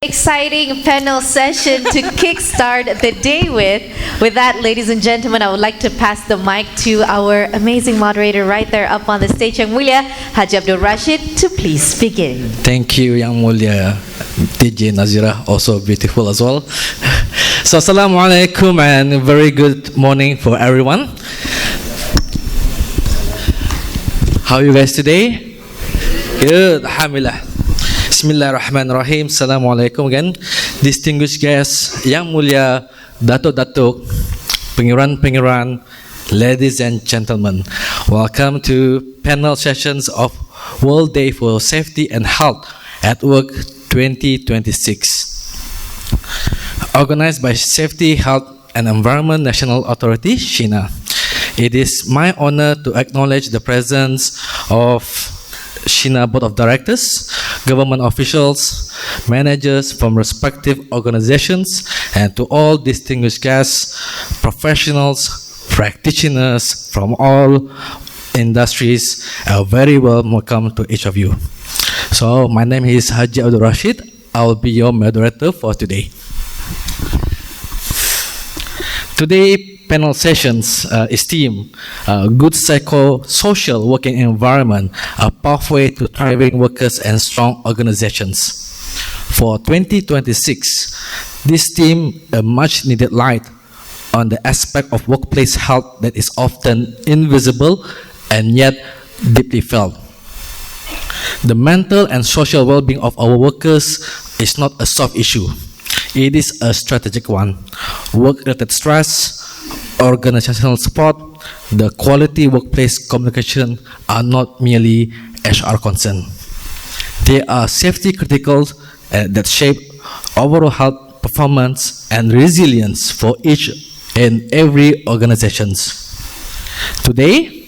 Exciting panel session to kickstart the day with. With that, ladies and gentlemen, I would like to pass the mic to our amazing moderator right there up on the stage, Yang Mulia, Haji Abdur Rasyid, to please begin. Thank you, Yang Mulia. DJ Nazira, also beautiful as well. So, Assalamualaikum and very good morning for everyone. How are you guys today? Good, Alhamdulillah. Bismillahirrahmanirrahim. Assalamualaikum again. Distinguished guests, Yang Mulia, Datuk-Datuk, Pengiran-Pengiran, ladies and gentlemen. Welcome to panel sessions of World Day for Safety and Health at Work 2026. Organized by Safety, Health and Environment National Authority, Shena. It is my honor to acknowledge the presence of Shena Board of Directors, government officials, managers from respective organizations, and to all distinguished guests, professionals, practitioners from all industries. A very warm welcome to each of you. So, my name is Haji Abdur Rasyid. I will be your moderator for today. Today, panel sessions is themed Good Psychosocial Working Environment, a pathway to thriving workers and strong organizations. For 2026, this theme a much needed light on the aspect of workplace health that is often invisible and yet deeply felt. The mental and social well-being of our workers is not a soft issue. It is a strategic one. Work-related stress, organizational support, the quality workplace communication are not merely HR concern. They are safety critical that shape overall health performance and resilience for each and every organizations. Today,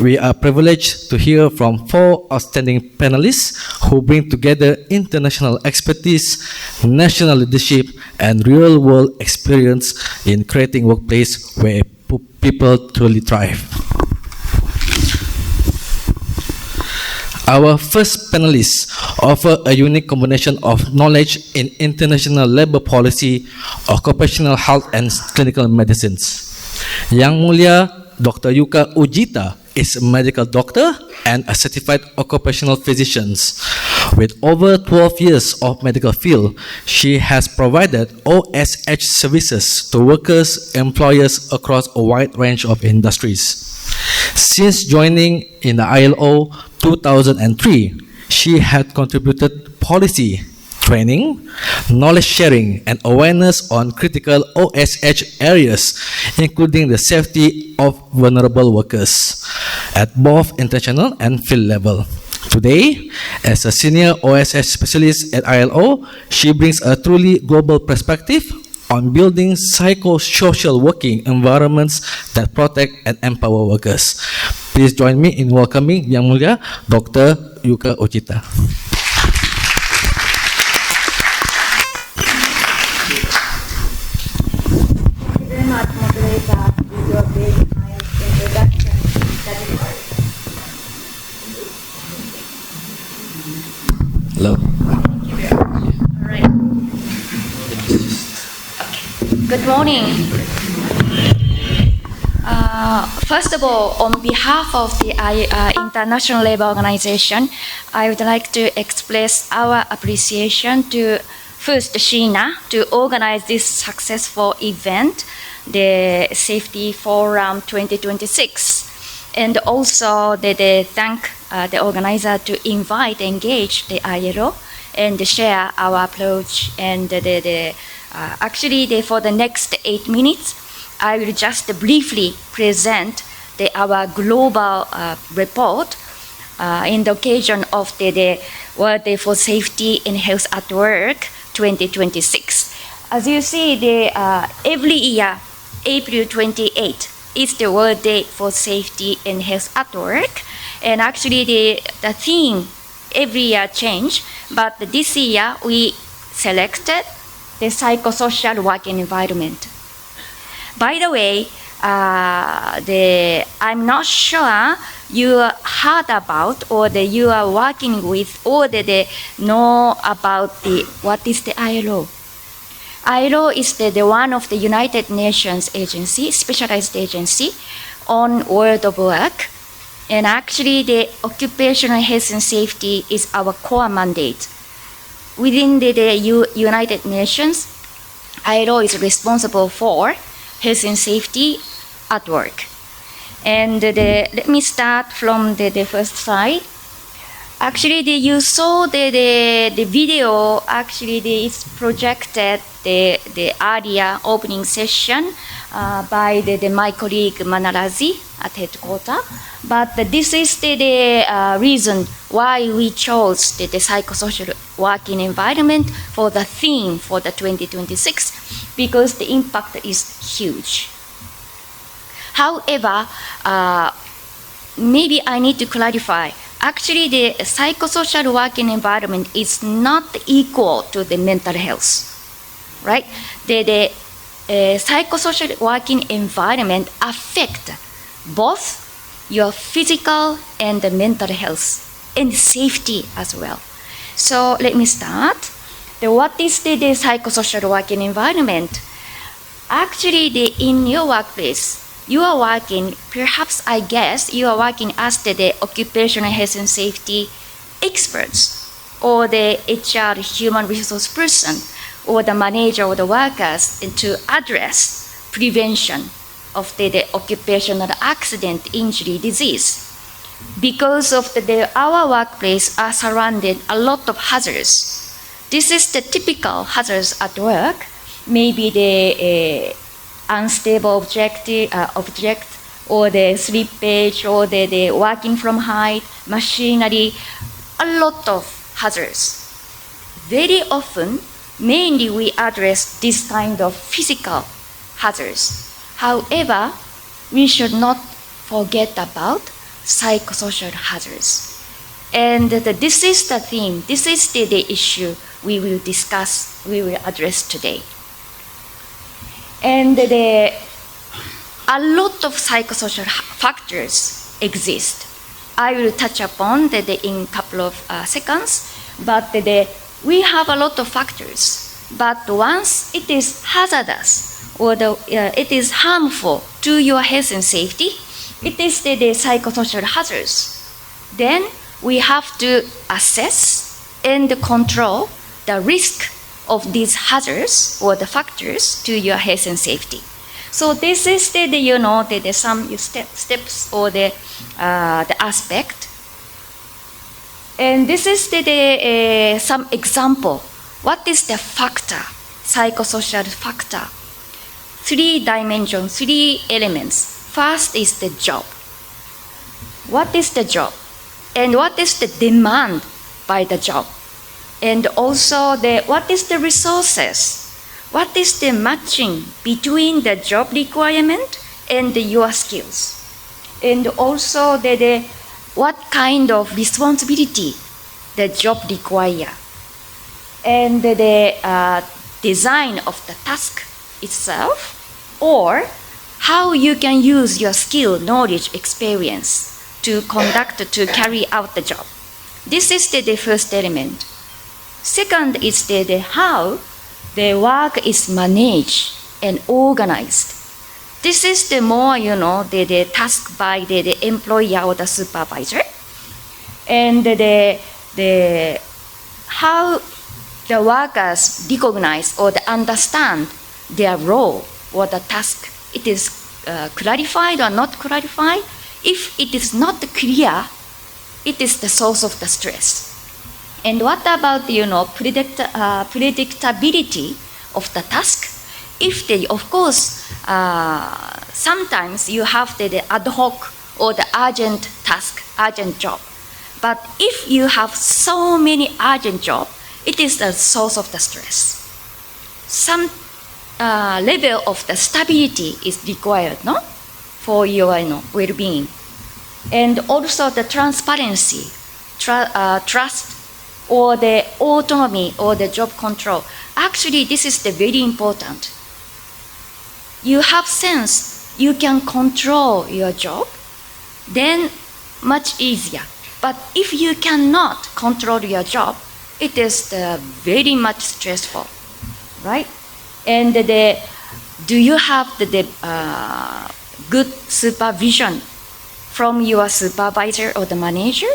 we are privileged to hear from 4 outstanding panelists who bring together international expertise, national leadership, and real-world experience in creating workplace where people truly thrive. Our first panelists offer a unique combination of knowledge in international labor policy, occupational health, and clinical medicines. Yang Mulia Dr. Yuka Ujita is a medical doctor and a certified occupational physician. With over 12 years of medical field, she has provided OSH services to workers, employers across a wide range of industries. Since joining in the ILO 2003, she had contributed policy, training, knowledge sharing, and awareness on critical OSH areas, including the safety of vulnerable workers at both international and field level. Today, as a senior OSH specialist at ILO, she brings a truly global perspective on building psychosocial working environments that protect and empower workers. Please join me in welcoming Yang Mulia Dr. Yuka Ujita. Hello. All right. Good morning. First of all, on behalf of the International Labour Organization, I would like to express our appreciation to first Shena to organize this successful event, the Safety Forum 2026. And also they thank the organizer to invite, engage the ILO and share our approach. And actually, for the next 8 minutes, I will just briefly present our global report in the occasion of the World Day for Safety and Health at Work 2026. As you see, every year, April 28 is the World Day for Safety and Health at Work. And actually, the theme every year change, but this year we selected the psychosocial working environment. By the way, I'm not sure you heard about or that you are working with or that they know about what is the ILO. ILO is the one of the United Nations agency, specialized agency on world of work. And actually the occupational health and safety is our core mandate. Within the United Nations, ILO is responsible for health and safety at work. And let me start from the first slide. Actually, you saw the video. Actually, it's projected the earlier opening session by my colleague Manarazi at headquarters. But this is the reason why we chose the psychosocial working environment for the theme for the 2026, because the impact is huge. However, maybe I need to clarify. Actually, the psychosocial working environment is not equal to the mental health, right? The psychosocial working environment affect both your physical and the mental health and safety as well. So let me start. What is the psychosocial working environment? Actually, in your workplace, you are working, perhaps I guess, you are working as the occupational health and safety experts or the HR human resource person or the manager or the workers to address prevention of the occupational accident, injury, disease. Because of our workplace are surrounded a lot of hazards. This is the typical hazards at work, maybe the unstable object or the slippage or the working from height, machinery, a lot of hazards. Very often, mainly we address this kind of physical hazards. However, we should not forget about psychosocial hazards. And this is the theme, this is the issue we will discuss, we will address today. And a lot of psychosocial factors exist. I will touch upon in a couple of seconds, but we have a lot of factors. But once it is hazardous or it is harmful to your health and safety, it is the psychosocial hazards. Then we have to assess and control the risk of these hazards or the factors to your health and safety. So this is the some steps or the aspect. And this is some example. What is the factor, psychosocial factor? 3 dimensions, 3 elements. First is the job. What is the job? And what is the demand by the job? And also what is the resources? What is the matching between the job requirement and your skills? And also what kind of responsibility the job require? And the design of the task itself, or how you can use your skill, knowledge, experience to carry out the job. This is the first element. Second is the how the work is managed and organized. This is the more, the task by the employer or the supervisor. And the how the workers recognize or understand their role or the task. It is clarified or not clarified. If it is not clear, it is the source of the stress. And what about predictability of the task? If of course, sometimes you have the ad hoc or the urgent task, urgent job. But if you have so many urgent jobs, it is the source of the stress. Some level of the stability is required, no, for your well-being. And also the transparency, trust, or the autonomy or the job control. Actually, this is the very important. You have sense you can control your job, then much easier. But if you cannot control your job, it is very much stressful, right? And do you have the good supervision from your supervisor or the manager?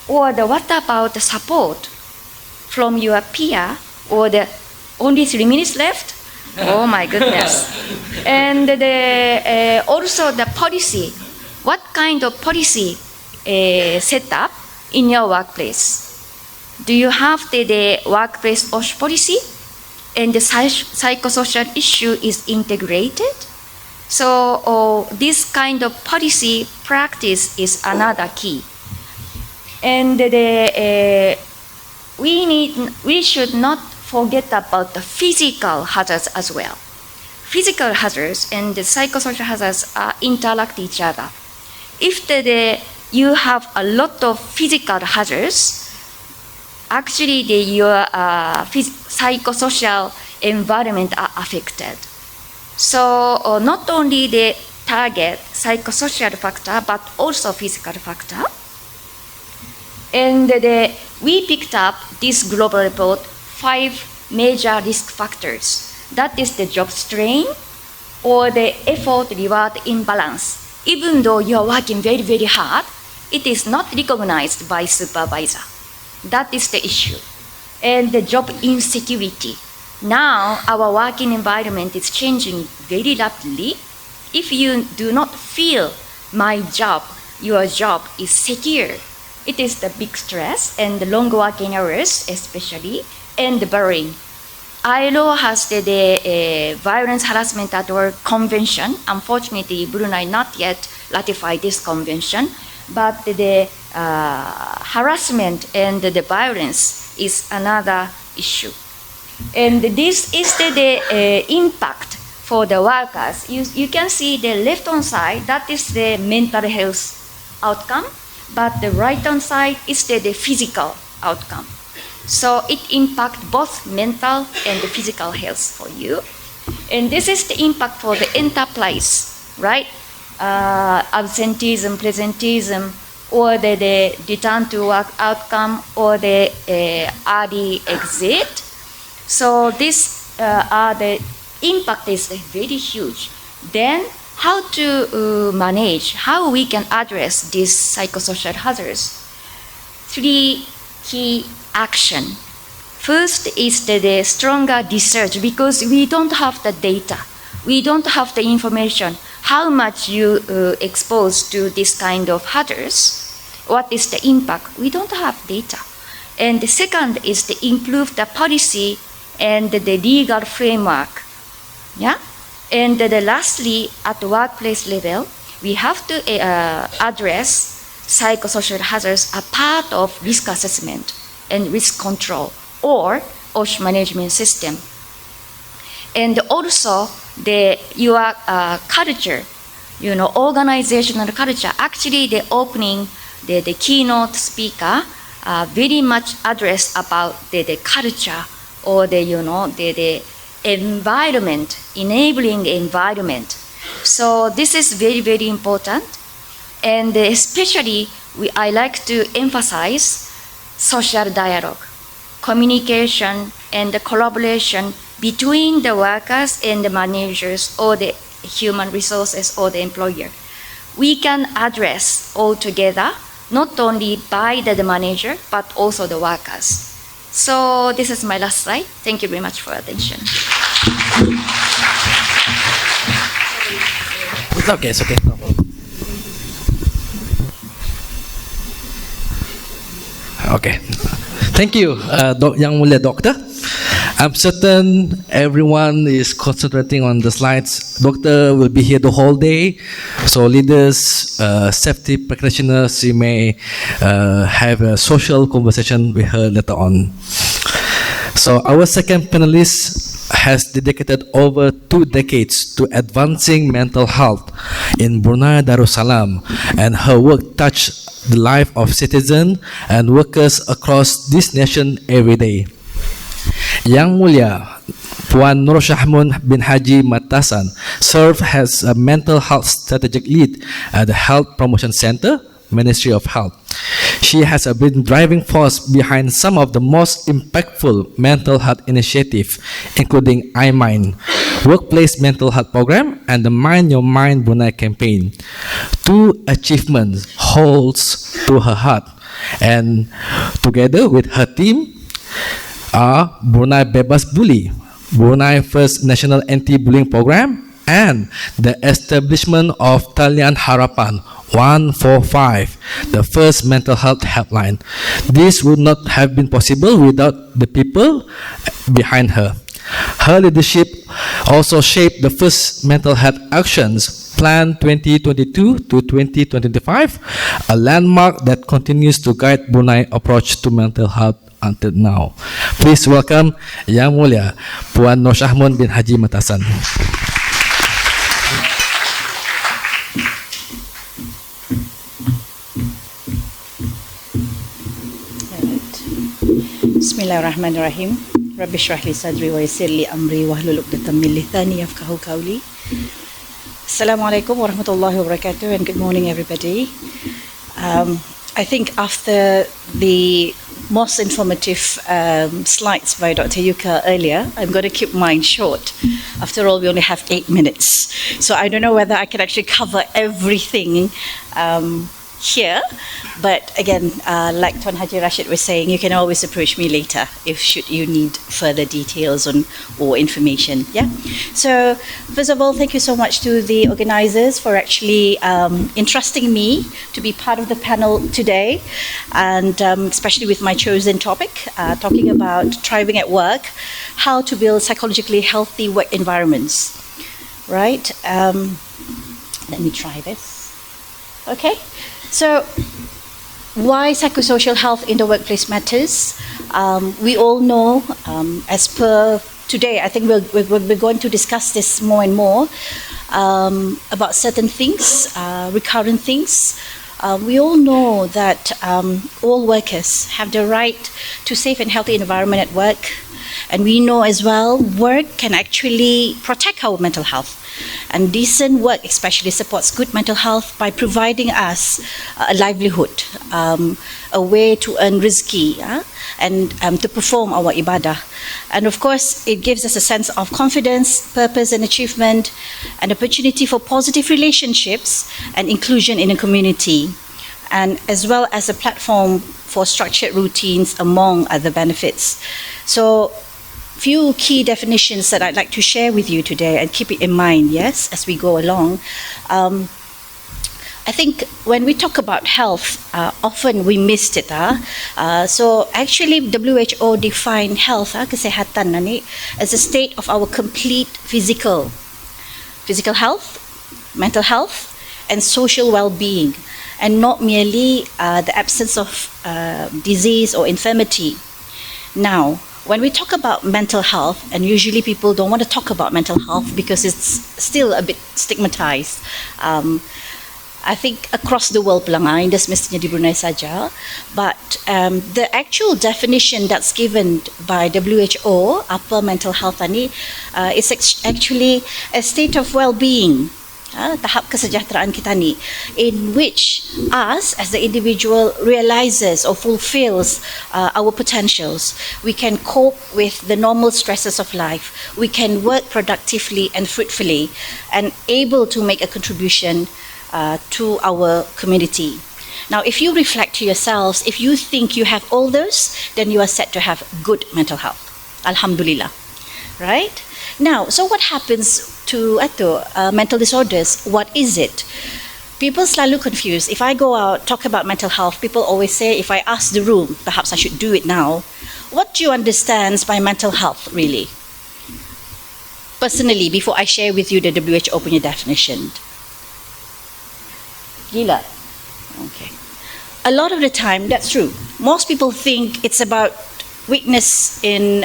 Or what about the support from your peer? Or the only 3 minutes left? Oh my goodness. And also the policy. What kind of policy set up in your workplace? Do you have the workplace OSH policy? And the psychosocial issue is integrated? So this kind of policy practice is another key. And we should not forget about the physical hazards as well. Physical hazards and the psychosocial hazards interact each other. If you have a lot of physical hazards, actually your psychosocial environment are affected. So not only the target psychosocial factor, but also physical factor. And we picked up this global report, 5 major risk factors. That is the job strain or the effort-reward imbalance. Even though you're working very, very hard, it is not recognized by supervisor. That is the issue. And the job insecurity. Now, our working environment is changing very rapidly. If you do not feel your job is secure, it is the big stress and the long working hours especially, and the worrying. ILO has the Violence Harassment at Work Convention. Unfortunately, Brunei not yet ratified this convention, but the harassment and the violence is another issue. And this is the impact for the workers. You can see the left-hand side, that is the mental health outcome, but the right-hand side is the physical outcome. So it impacts both mental and the physical health for you. And this is the impact for the enterprise, right? Absenteeism, presenteeism, or the return to work outcome, or the early exit. So this the impact is very huge. Then how to manage, how we can address these psychosocial hazards? 3 key action. First is the stronger research, because we don't have the data. We don't have the information. How much you exposed to this kind of hazards? What is the impact? We don't have data. And the second is to improve the policy and the legal framework. Yeah? And lastly, at the workplace level, we have to address psychosocial hazards as part of risk assessment and risk control or OSH management system. And also your culture, organizational culture. Actually, the opening, the keynote speaker very much addressed about the culture or the environment, enabling environment. So this is very, very important. And especially, I like to emphasize social dialogue, communication, and the collaboration between the workers and the managers or the human resources or the employer. We can address all together, not only by the manager, but also the workers. So this is my last slide. Thank you very much for attention. It's okay, it's okay. No problem. Okay. Thank you, Yang Mulia Doctor. I'm certain everyone is concentrating on the slides. Doctor will be here the whole day. So leaders, safety practitioners, you may have a social conversation with her later on. So our second panelist has dedicated over 2 decades to advancing mental health in Brunei Darussalam, and her work touched the life of citizens and workers across this nation every day. Yang Mulia Puan Nur Syahmun bin Haji Matassan served as a mental health strategic lead at the Health Promotion Center, Ministry of Health. She has been driving force behind some of the most impactful mental health initiatives, including iMind, Workplace Mental Health Program, and the Mind Your Mind Brunei campaign. Two achievements holds to her heart, and together with her team are Brunei Bebas Bully, Brunei First National Anti-Bullying Program, and the establishment of Talian Harapan 145, the first mental health helpline. This would not have been possible without the people behind her. Her leadership also shaped the first mental health actions Plan 2022 to 2025, a landmark that continues to guide Brunei approach to mental health until now. Please welcome Yang Mulia Puan Nur Syahmun bin Haji Matassan. Bismillahirrahmanirrahim. Rabbi shrah li sadri wa yassir li amri wahlul 'uqdatam min lisani yafqahu qawli. Assalamualaikum warahmatullahi wabarakatuh, and good morning everybody. I think after the most informative slides by Dr. Yuka earlier, I'm going to keep mine short. After all, we only have 8 minutes. So I don't know whether I can actually cover everything here, but again, like Tuan Haji Rasyid was saying, you can always approach me later if should you need further details on or information. Yeah. So first of all, thank you so much to the organizers for actually entrusting me to be part of the panel today, and especially with my chosen topic, talking about thriving at work, how to build psychologically healthy work environments. Right. Let me try this. Okay. So, why psychosocial health in the workplace matters? We all know, as per today, I think we're going to discuss this more and more about certain things, recurrent things. We all know that all workers have the right to safe and healthy environment at work, and we know as well work can actually protect our mental health. And decent work especially supports good mental health by providing us a livelihood, a way to earn rizki, and to perform our ibadah. And of course, it gives us a sense of confidence, purpose and achievement, and opportunity for positive relationships and inclusion in a community, and as well as a platform for structured routines, among other benefits. So, few key definitions that I'd like to share with you today, and keep it in mind, yes, as we go along. I think when we talk about health, often we missed it. So actually, WHO defined health, kesehatan ni, as a state of our complete physical health, mental health, and social well-being, and not merely the absence of disease or infirmity. Now, when we talk about mental health, and usually people don't want to talk about mental health because it's still a bit stigmatized. I think across the world pelangai, das mestinya di Brunei saja, but the actual definition that's given by WHO, apa mental health ni, is actually a state of well-being, tahap kesejahteraan kita ni, in which us as the individual realizes or fulfills our potentials. We can cope with the normal stresses of life. We can work productively and fruitfully, and able to make a contribution to our community. Now, if you reflect to yourselves, if you think you have all those, then you are set to have good mental health. Alhamdulillah. Right? Now, so what happens to mental disorders? What is it? People selalu confused. If I go out, talk about mental health, people always say, if I ask the room, perhaps I should do it now, what do you understand by mental health, really? Personally, before I share with you the WHO punya definition. Gila. Okay. A lot of the time, that's true. Most people think it's about weakness in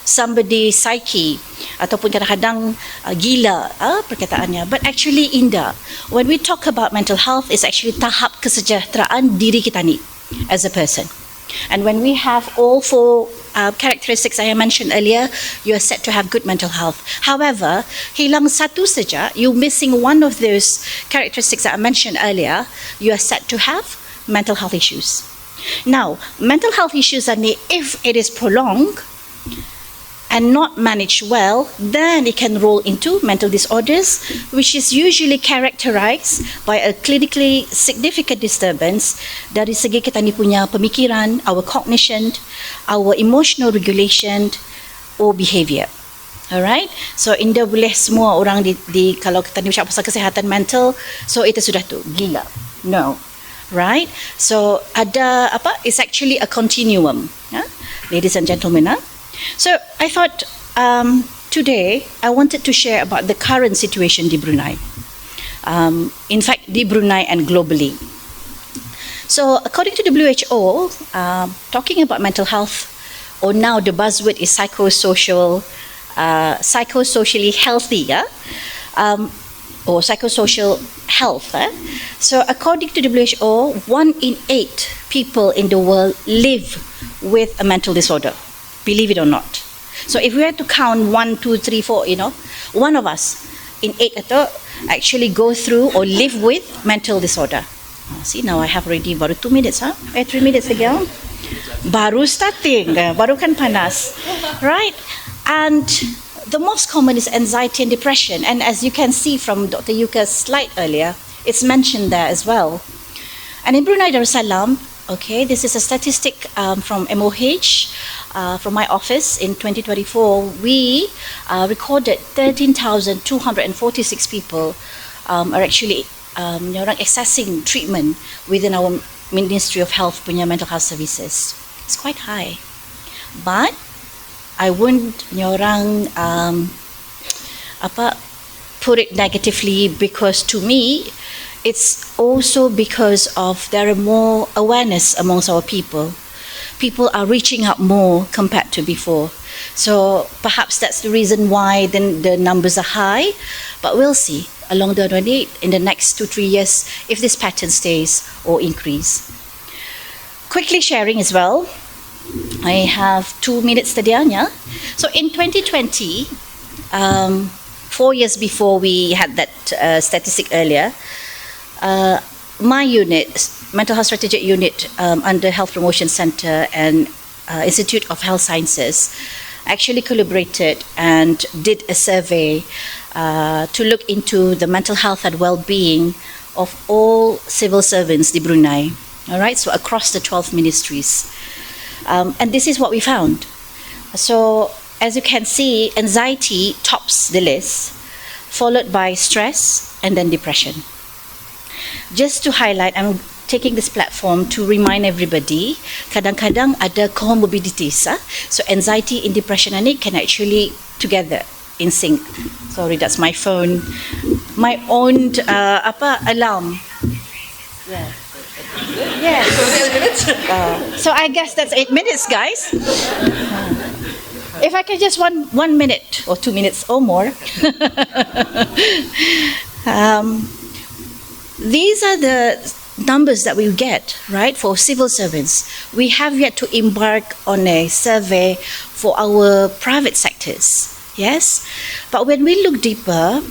somebody's psyche, ataupun kadang-kadang gila perkataannya, but actually indah. When we talk about mental health, it's actually tahap kesejahteraan diri kita ni as a person. And when we have all four characteristics I mentioned earlier, you are set to have good mental health. However, hilang satu saja, you missing one of those characteristics that I mentioned earlier, you are set to have mental health issues. Now, mental health issues are if it is prolonged and not managed well, then it can roll into mental disorders, which is usually characterized by a clinically significant disturbance dari segi kita ni punya pemikiran, our cognition, our emotional regulation or behavior. Alright, so India boleh semua orang di kalau kita ni bercakap pasal kesihatan mental, so itu sudah tu gila. No, right? So ada apa? It's actually a continuum, ladies and gentlemen. So I thought today I wanted to share about the current situation di Brunei. In fact, di Brunei and globally. So according to WHO, talking about mental health, or now the buzzword is psychosocial, psychosocially healthy, or psychosocial health. So according to WHO, 1 in 8 people in the world live with a mental disorder. Believe it or not. So if we had to count 1, 2, 3, 4, one of us in 8 itu actually go through or live with mental disorder. See, now I have already baru 2 minutes, 3 minutes lagi. Baru starting, baru kan panas, right? And the most common is anxiety and depression. And as you can see from Dr. Yuka's slide earlier, it's mentioned there as well. And in Brunei Darussalam, okay, this is a statistic from MOH, from my office in 2024. We recorded 13,246 people are actually accessing treatment within our Ministry of Health punya mental health services. It's quite high, but I wouldn't put it negatively, because to me it's also because of there are more awareness amongst our people. People are reaching out more compared to before. So perhaps that's the reason why then the numbers are high, but we'll see along the way in the next 2-3 years if this pattern stays or increase. Quickly sharing as well, I have 2 minutes tadianya. So in 2020, 4 years before we had that statistic earlier, my unit, Mental Health Strategic Unit under Health Promotion Center and Institute of Health Sciences actually collaborated and did a survey to look into the mental health and well-being of all civil servants in Brunei. All right, so across the 12 ministries. And this is what we found. So as you can see, anxiety tops the list, followed by stress and then depression. Just to highlight, I'm taking this platform to remind everybody, kadang-kadang ada comorbidities. So anxiety and depression and it can actually together in sync. Sorry, that's my phone. My own alarm. Yeah. Yes. So I guess that's 8 minutes, guys. If I can just 1 minute or 2 minutes or more. These are the numbers that we get, right, for civil servants. We have yet to embark on a survey for our private sectors, yes? But when we look deeper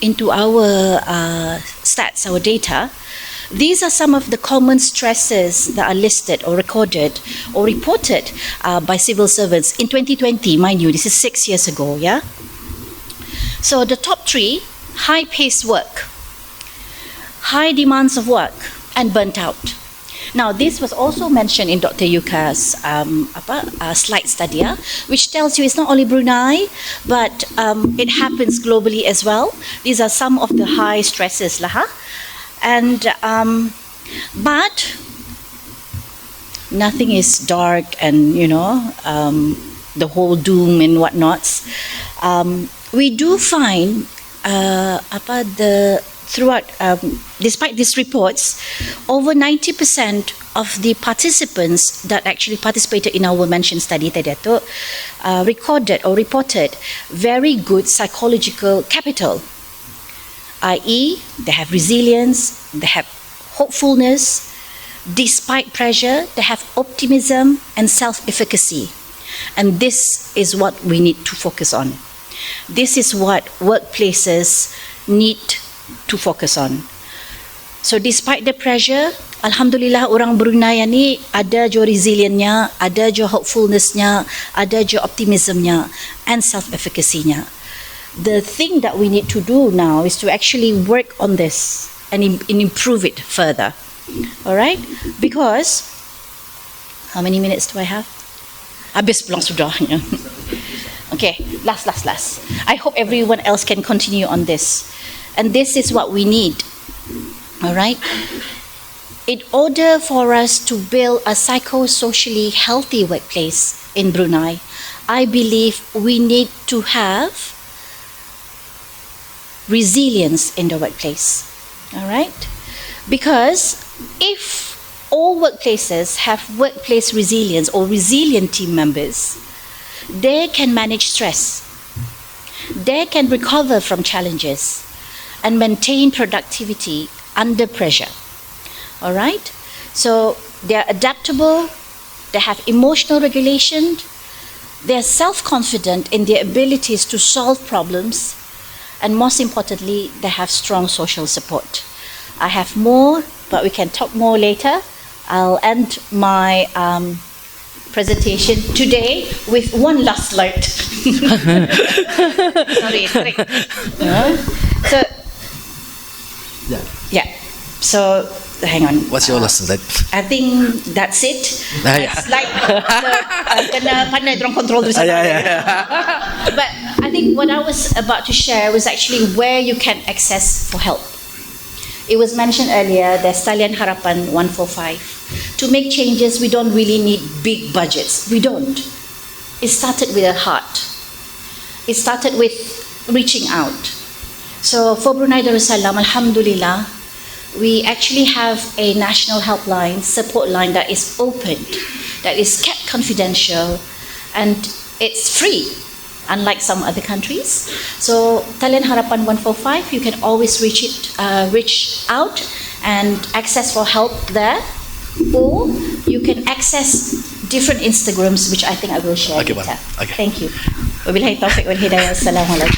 into our stats, our data, these are some of the common stresses that are listed or recorded or reported by civil servants in 2020, mind you, this is 6 years ago, yeah? So the top 3, high-paced work, high demands of work, and burnt out. Now, this was also mentioned in Dr. Yuka's slide study, which tells you it's not only Brunei, but it happens globally as well. These are some of the high stresses, and but nothing is dark and the whole doom and whatnots. We do find throughout, despite these reports, over 90% of the participants that actually participated in our mentioned study recorded or reported very good psychological capital, i.e. they have resilience, they have hopefulness, Despite pressure, they have optimism and self-efficacy. And this is what we need to focus on. This is what workplaces need to focus on. So despite the pressure, Alhamdulillah orang Brunei ni ada jo resilientnya, ada jo hopefulnessnya, ada jo optimismnya and self-efficacy-nya. The thing that we need to do now is to actually work on this and improve it further. Alright? Because, how many minutes do I have? Habis pulang sudah. Okay, last. I hope everyone else can continue on this. And this is what we need. Alright? In order for us to build a psychosocially healthy workplace in Brunei, I believe we need to have resilience in the workplace. Alright? Because if all workplaces have workplace resilience or resilient team members, they can manage stress, they can recover from challenges and maintain productivity under pressure. Alright? So they're adaptable, they have emotional regulation, they're self-confident in their abilities to solve problems, and most importantly, they have strong social support. I have more, but we can talk more later. I'll end my presentation today with one last slide. Sorry. So, yeah. So, hang on. What's your last slide? I think that's it. Yeah. Slide. Kena pandai dorang control dulu. But I think what I was about to share was actually where you can access for help. It was mentioned earlier, there's Talian Harapan 145. To make changes, we don't really need big budgets. We don't. It started with a heart. It started with reaching out. So for Brunei Darussalam, Alhamdulillah, we actually have a national helpline, support line that is opened, that is kept confidential, and it's free, unlike some other countries. So Talian Harapan 145, you can always reach out and access for help there, or you can access different Instagrams, which I think I will share later. Okay. Thank you. Wabillahi taufiq wal hidayah. Assalamualaikum.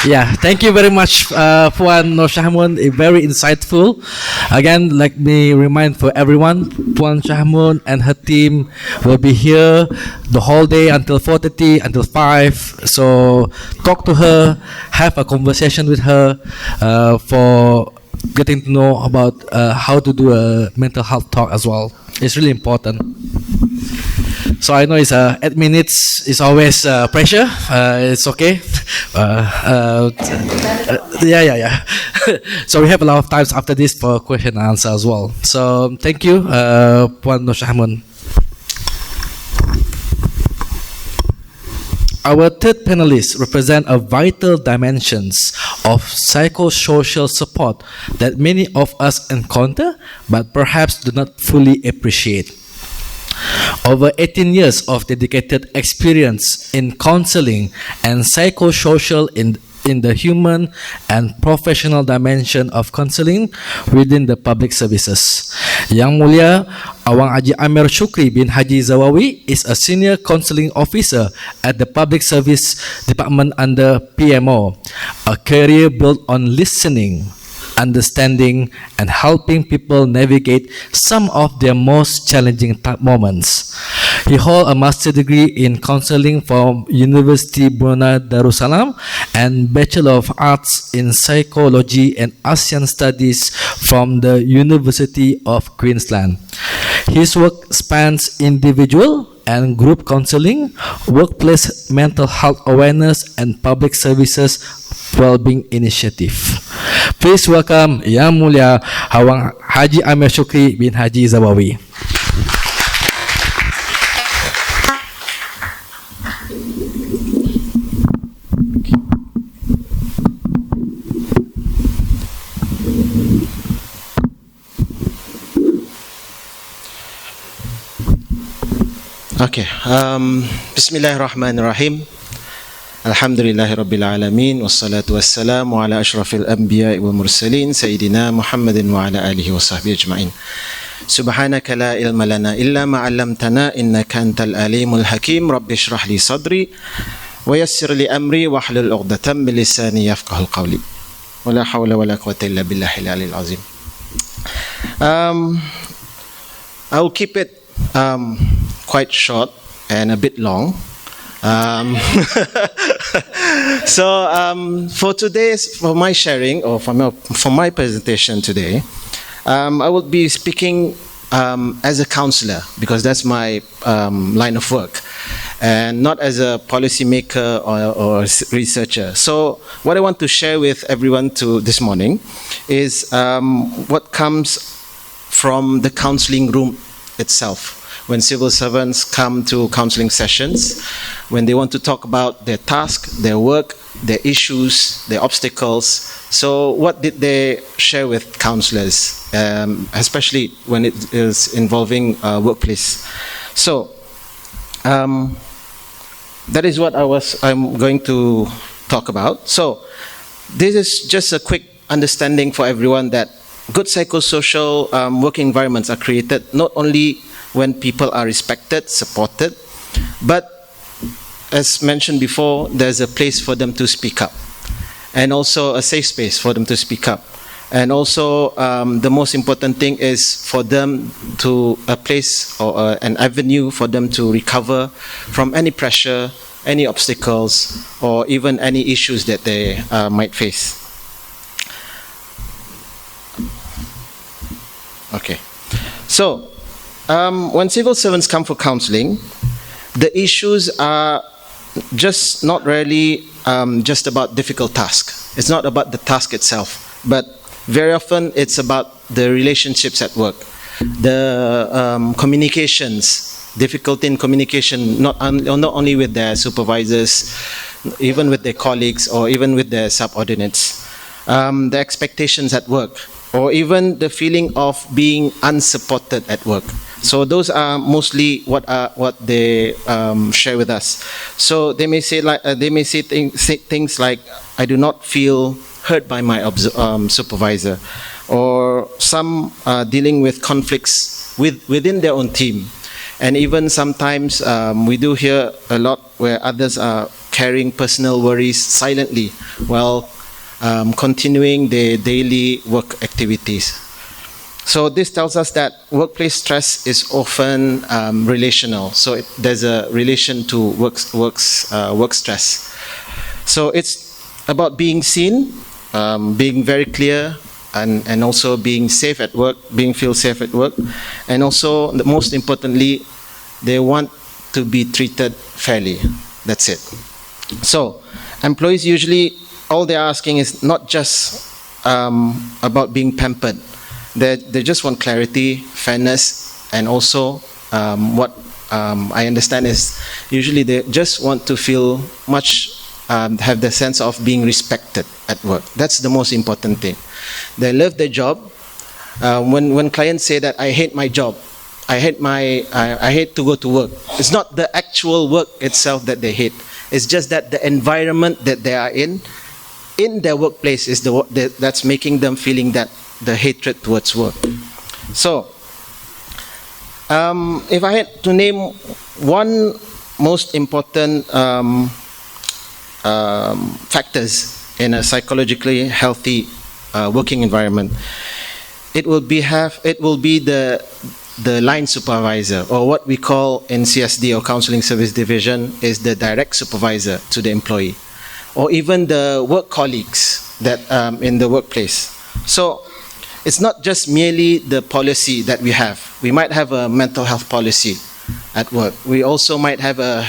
Yeah, thank you very much, Puan Nur Syahmun. Very insightful. Again, let me remind for everyone, Puan Syahmun and her team will be here the whole day until 4:30, until 5. So talk to her, have a conversation with her for getting to know about how to do a mental health talk as well. It's really important. So I know it's 8 minutes is always pressure. It's okay. Yeah. So we have a lot of times after this for question and answer as well. So thank you, Puan Nur Syahmun. Our third panelist represent a vital dimensions of psychosocial support that many of us encounter, but perhaps do not fully appreciate. Over 18 years of dedicated experience in counseling and psychosocial in the human and professional dimension of counseling within the public services. Yang Mulia Awang Haji Amir Shukri bin Haji Zawawi is a senior counseling officer at the Public Service Department under PMO, a career built on listening, understanding, and helping people navigate some of their most challenging moments. He holds a master's degree in counseling from University Brunei Darussalam and Bachelor of Arts in Psychology and ASEAN Studies from the University of Queensland. His work spans individual and group counseling, workplace mental health awareness, and public services well-being initiative. Please welcome Yang Mulia Awang Haji Amir Shukri bin Haji Zawawi. Okay. Bismillahirrahmanirrahim. Alhamdulillahi Rabbil Alameen, wassalatu wassalamu ala ashrafil anbiya wal mursalin, Sayyidina Muhammadin wa ala alihi wa sahbihi ajma'in. Subhanaka la ilma lana illa ma 'allamtana innaka antal alimul hakim. Rabbi shrah li sadri wa yassir li amri wahlul 'uqdatam min lisani yafqahul qawli. Wala hawla wala quwwata illa billahil aliyil azim. I'll keep it quite short and a bit long. For my sharing or for my presentation today, I will be speaking as a counselor because that's my line of work, and not as a policymaker or researcher. So what I want to share with everyone this morning is what comes from the counseling room itself. When civil servants come to counseling sessions, when they want to talk about their task, their work, their issues, their obstacles. So what did they share with counselors, especially when it is involving workplace? So that is what I'm going to talk about. So this is just a quick understanding for everyone that good psychosocial working environments are created not only when people are respected, supported, but as mentioned before, there's a place for them to speak up, and also a safe space for them to speak up. And also the most important thing is for them to a place or an avenue for them to recover from any pressure, any obstacles, or even any issues that they might face. Okay, so when civil servants come for counseling, the issues are just not really just about difficult tasks. It's not about the task itself, but very often it's about the relationships at work, the communications, difficulty in communication, not only with their supervisors, even with their colleagues or even with their subordinates, the expectations at work, or even the feeling of being unsupported at work. So those are mostly what they share with us. So they may say things like, "I do not feel heard by my supervisor," or some dealing with conflicts within their own team, and even sometimes we do hear a lot where others are carrying personal worries silently while continuing their daily work activities. So this tells us that workplace stress is often relational. So there's a relation to work stress. So it's about being seen, being very clear, and also being safe at work, feel safe at work, and also most importantly, they want to be treated fairly. That's it. So employees usually, all they're asking is not just about being pampered. They just want clarity, fairness, and also what I understand is usually they just want to feel have the sense of being respected at work. That's the most important thing. They love their job. When clients say that I hate my job, I hate to go to work, it's not the actual work itself that they hate. It's just that the environment that they are in their workplace is that's making them feeling that the hatred towards work. So, if I had to name one most important factors in a psychologically healthy working environment, it will be the line supervisor, or what we call in CSD or Counselling Service Division is the direct supervisor to the employee, or even the work colleagues that in the workplace. So it's not just merely the policy that we have. We might have a mental health policy at work. We also might have a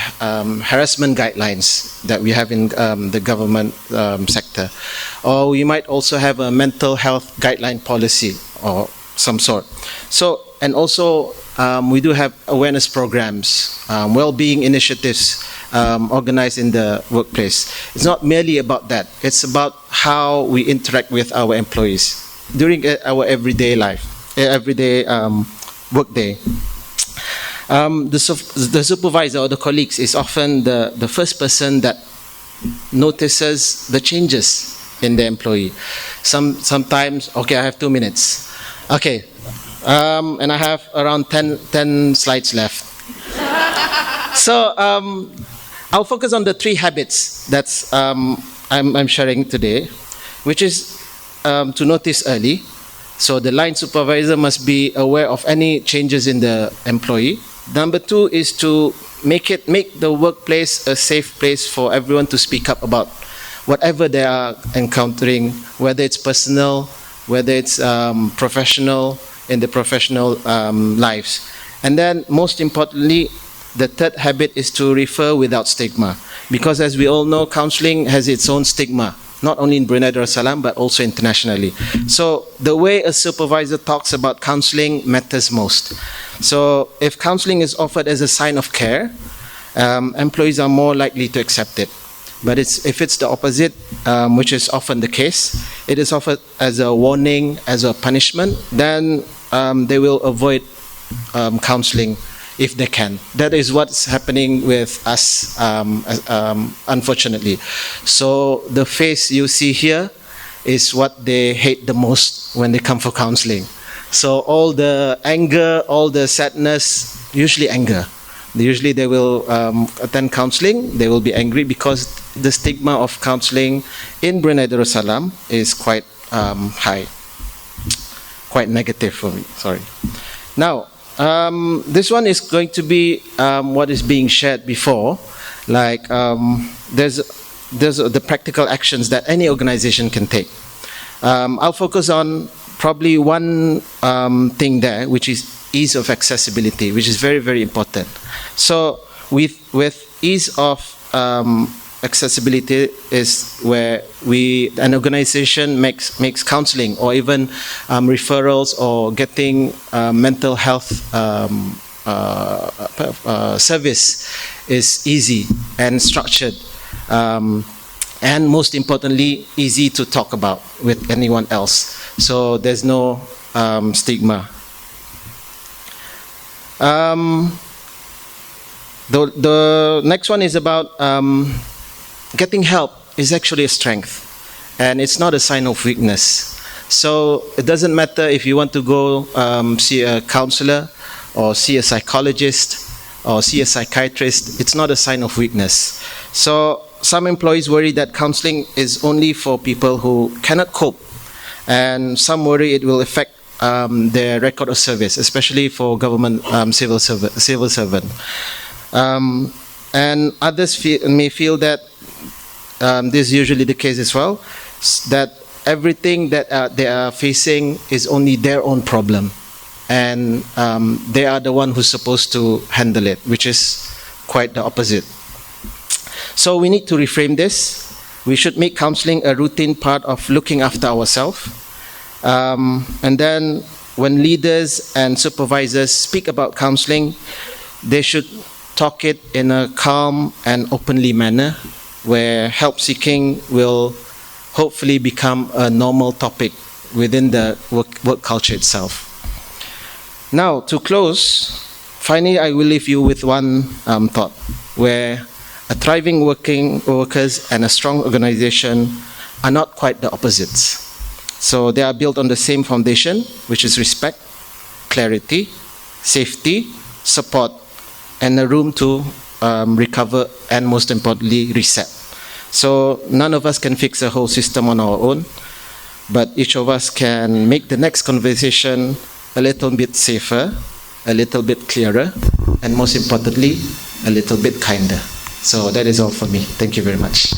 harassment guidelines that we have in the government sector, or we might also have a mental health guideline policy or some sort. So, and also we do have awareness programs, well-being initiatives organized in the workplace. It's not merely about that. It's about how we interact with our employees during our everyday life, everyday work day. The supervisor or the colleagues is often the first person that notices the changes in the employee. Sometimes, okay, I have 2 minutes. Okay, and I have around 10 slides left. So I'll focus on the 3 habits that's I'm sharing today, which is to notice early. So the line supervisor must be aware of any changes in the employee. Number 2 is to make the workplace a safe place for everyone to speak up about whatever they are encountering, whether it's personal, whether it's professional, in the professional lives. And then most importantly, the 3rd habit is to refer without stigma. Because as we all know, counselling has its own stigma, not only in Brunei Darussalam, but also internationally. So the way a supervisor talks about counselling matters most. So if counselling is offered as a sign of care, employees are more likely to accept it. But if it's the opposite, which is often the case, it is offered as a warning, as a punishment, then they will avoid counselling if they can. That is what's happening with us, unfortunately. So the face you see here is what they hate the most when they come for counselling. So all the anger, all the sadness, usually anger. Usually they will attend counselling, they will be angry because the stigma of counselling in Brunei Darussalam is quite high, quite negative for me, sorry. Now, this one is going to be what is being shared before, like there's the practical actions that any organization can take. I'll focus on probably one thing there, which is ease of accessibility, which is very, very important. So with ease of accessibility is where an organization makes counseling or even referrals or getting mental health service is easy and structured, and most importantly, easy to talk about with anyone else. So there's no stigma. The next one is about getting help is actually a strength, and it's not a sign of weakness. So it doesn't matter if you want to go see a counselor or see a psychologist or see a psychiatrist, it's not a sign of weakness. So some employees worry that counseling is only for people who cannot cope, and some worry it will affect their record of service, especially for government civil servant. And others may feel that this is usually the case as well, that everything that they are facing is only their own problem, and they are the one who's supposed to handle it, which is quite the opposite. So we need to reframe this. We should make counseling a routine part of looking after ourselves. And then when leaders and supervisors speak about counseling, they should talk it in a calm and openly manner, where help seeking will hopefully become a normal topic within the work culture itself. Now, to close, finally I will leave you with one thought, where a thriving workers and a strong organization are not quite the opposites. So they are built on the same foundation, which is respect, clarity, safety, support, and a room to recover and, most importantly, reset. So none of us can fix a whole system on our own, but each of us can make the next conversation a little bit safer, a little bit clearer, and most importantly, a little bit kinder. So that is all for me. Thank you very much.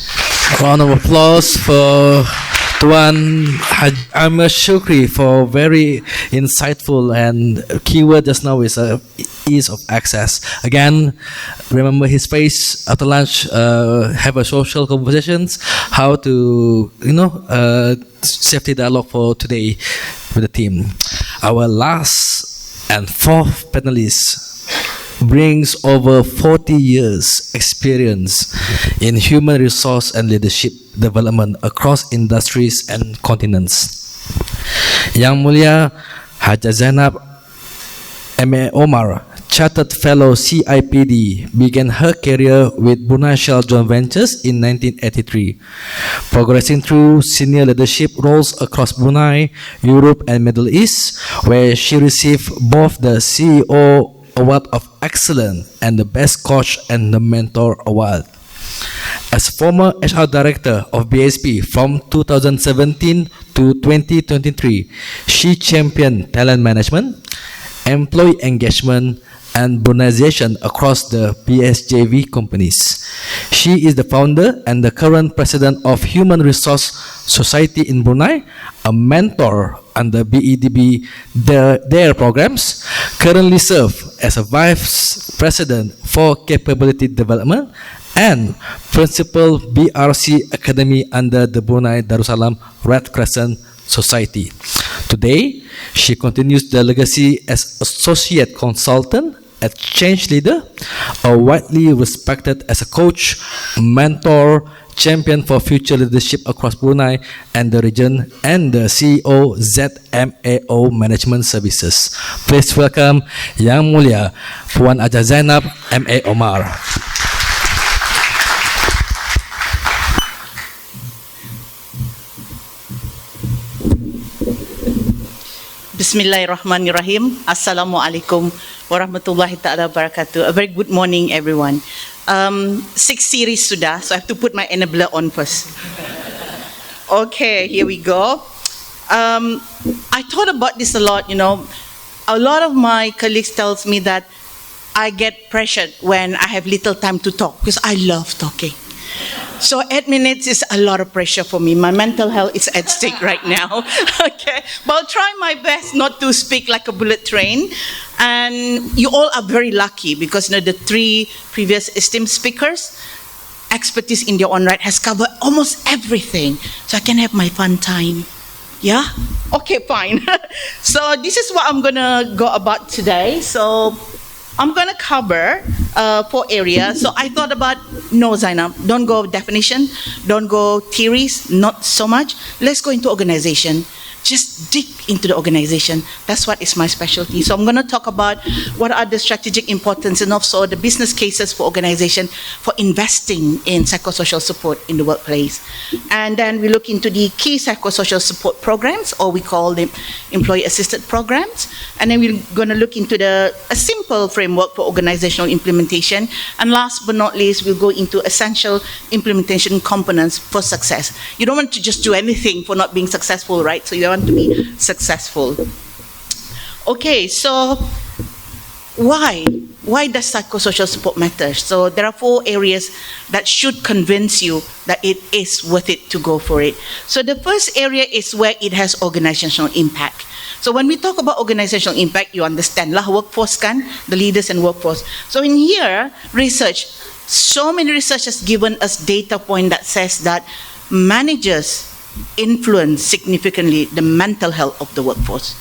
Round of applause for Tuan Amir Shukri for very insightful, and keyword just now is ease of access. Again, remember his face after lunch. Have a social conversations. How to safety dialogue for today with the team. Our last and fourth panelist brings over 40 years experience in human resource and leadership development across industries and continents. Yang Mulia Hajah Zainab, Omar, Chartered Fellow CIPD, began her career with Brunei Shell Joint Ventures in 1983, progressing through senior leadership roles across Brunei, Europe, and Middle East, where she received both the CEO Award of Excellence and the Best Coach and the Mentor Award. As former HR Director of BSP from 2017 to 2023, she championed talent management, employee engagement, and Brunaization across the BSJV companies. She is the founder and the current president of Human Resource Society in Brunei, a mentor under BEDB their programs, currently serve as a vice president for capability development and principal BRC Academy under the Brunei Darussalam Red Crescent Society. Today, she continues the legacy as associate consultant at ChangeLeader, a widely respected as a coach, mentor, champion for future leadership across Brunei and the region, and the CEO ZMAO Management Services. Please welcome Yang Mulia Puan Hajah Zainab MA Omar. Bismillahirrahmanirrahim. Assalamualaikum warahmatullahi ta'ala wabarakatuh. A very good morning, everyone. 6 series sudah, so I have to put my enabler on first. Okay, here we go. I thought about this a lot, you know. A lot of my colleagues tells me that I get pressured when I have little time to talk because I love talking. So 8 minutes is a lot of pressure for me. My mental health is at stake right now. Okay, but I'll try my best not to speak like a bullet train. And you all are very lucky because you know the 3 previous esteemed speakers, expertise in their own right has covered almost everything. So I can have my fun time. Yeah? Okay, fine. So this is what I'm gonna go about today. So I'm going to cover 4 areas. So I thought about, no, Zainab, don't go definition, don't go theories, not so much. Let's go into organization. Just dig into the organization. That's what is my specialty. So I'm going to talk about what are the strategic importance and also the business cases for organization for investing in psychosocial support in the workplace. And then we look into the key psychosocial support programs, or we call them employee-assisted programs. And then we're going to look into a simple framework for organizational implementation. And last but not least, we'll go into essential implementation components for success. You don't want to just do anything for not being successful, right? So you want to be successful. Okay, so why does psychosocial support matter? So there are 4 areas that should convince you that it is worth it to go for it. So the first area is where it has organizational impact. So when we talk about organizational impact, you understand lah workforce kan, the leaders and workforce. So in here, research, so many research has given us data point that says that managers influence significantly the mental health of the workforce,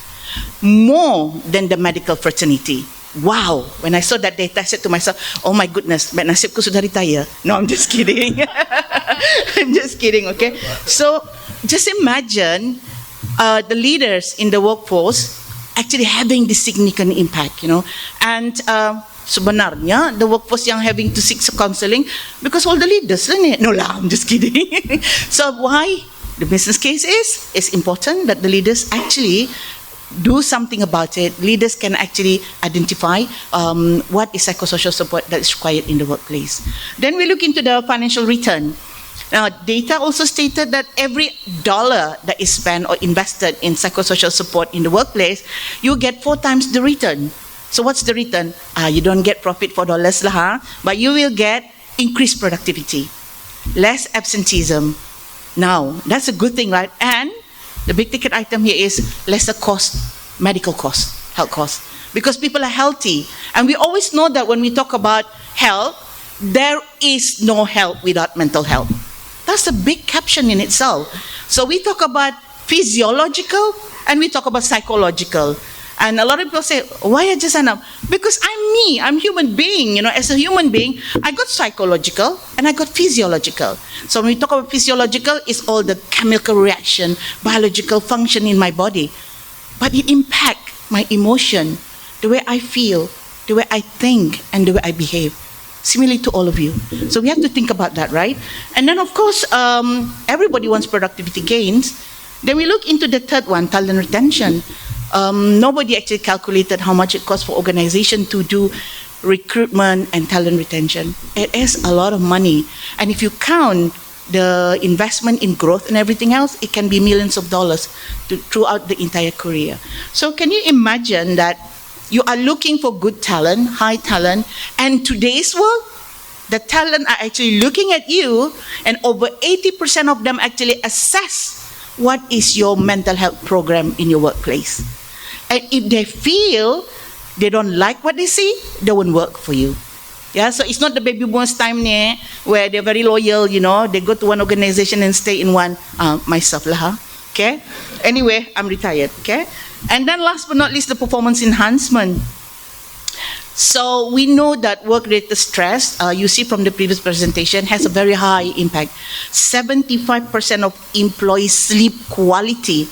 more than the medical fraternity. Wow, when I saw that data, I said to myself, oh my goodness, but nasibku sudah retire. No, I'm just kidding. I'm just kidding, okay? So just imagine the leaders in the workforce actually having this significant impact, you know. And sebenarnya the workforce yang having to seek counselling because all the leaders, isn't it? No lah, I'm just kidding. So why? The business case is important that the leaders actually do something about it. Leaders can actually identify what is psychosocial support that is required in the workplace. Then we look into the financial return. Now, data also stated that every dollar that is spent or invested in psychosocial support in the workplace, you get 4 times the return. So what's the return? You don't get profit for dollars lah, but you will get increased productivity, less absenteeism. Now, that's a good thing, right? And the big ticket item here is lesser cost, medical cost, health cost. Because people are healthy. And we always know that when we talk about health, there is no health without mental health. That's a big caption in itself. So we talk about physiological and we talk about psychological. And a lot of people say, why Hajah Zainab? Because I'm me, I'm human being. You know, as a human being, I got psychological and I got physiological. So when we talk about physiological, it's all the chemical reaction, biological function in my body. But it impacts my emotion, the way I feel, the way I think, and the way I behave. Similarly to all of you. So we have to think about that, right? And then, of course, everybody wants productivity gains. Then we look into the third one, talent retention. Nobody actually calculated how much it costs for organization to do recruitment and talent retention. It is a lot of money. And if you count the investment in growth and everything else, it can be millions of dollars throughout the entire career. So can you imagine that you are looking for good talent, high talent, and today's world, the talent are actually looking at you, and over 80% of them actually assess what is your mental health program in your workplace. And if they feel they don't like what they see, they won't work for you. Yeah, so it's not the baby boomers time where they're very loyal, they go to one organization and stay in one. Myself lah, huh? Okay. Anyway, I'm retired. Okay. And then last but not least, the performance enhancement. So we know that work-related stress, you see from the previous presentation, has a very high impact. 75% of employee sleep quality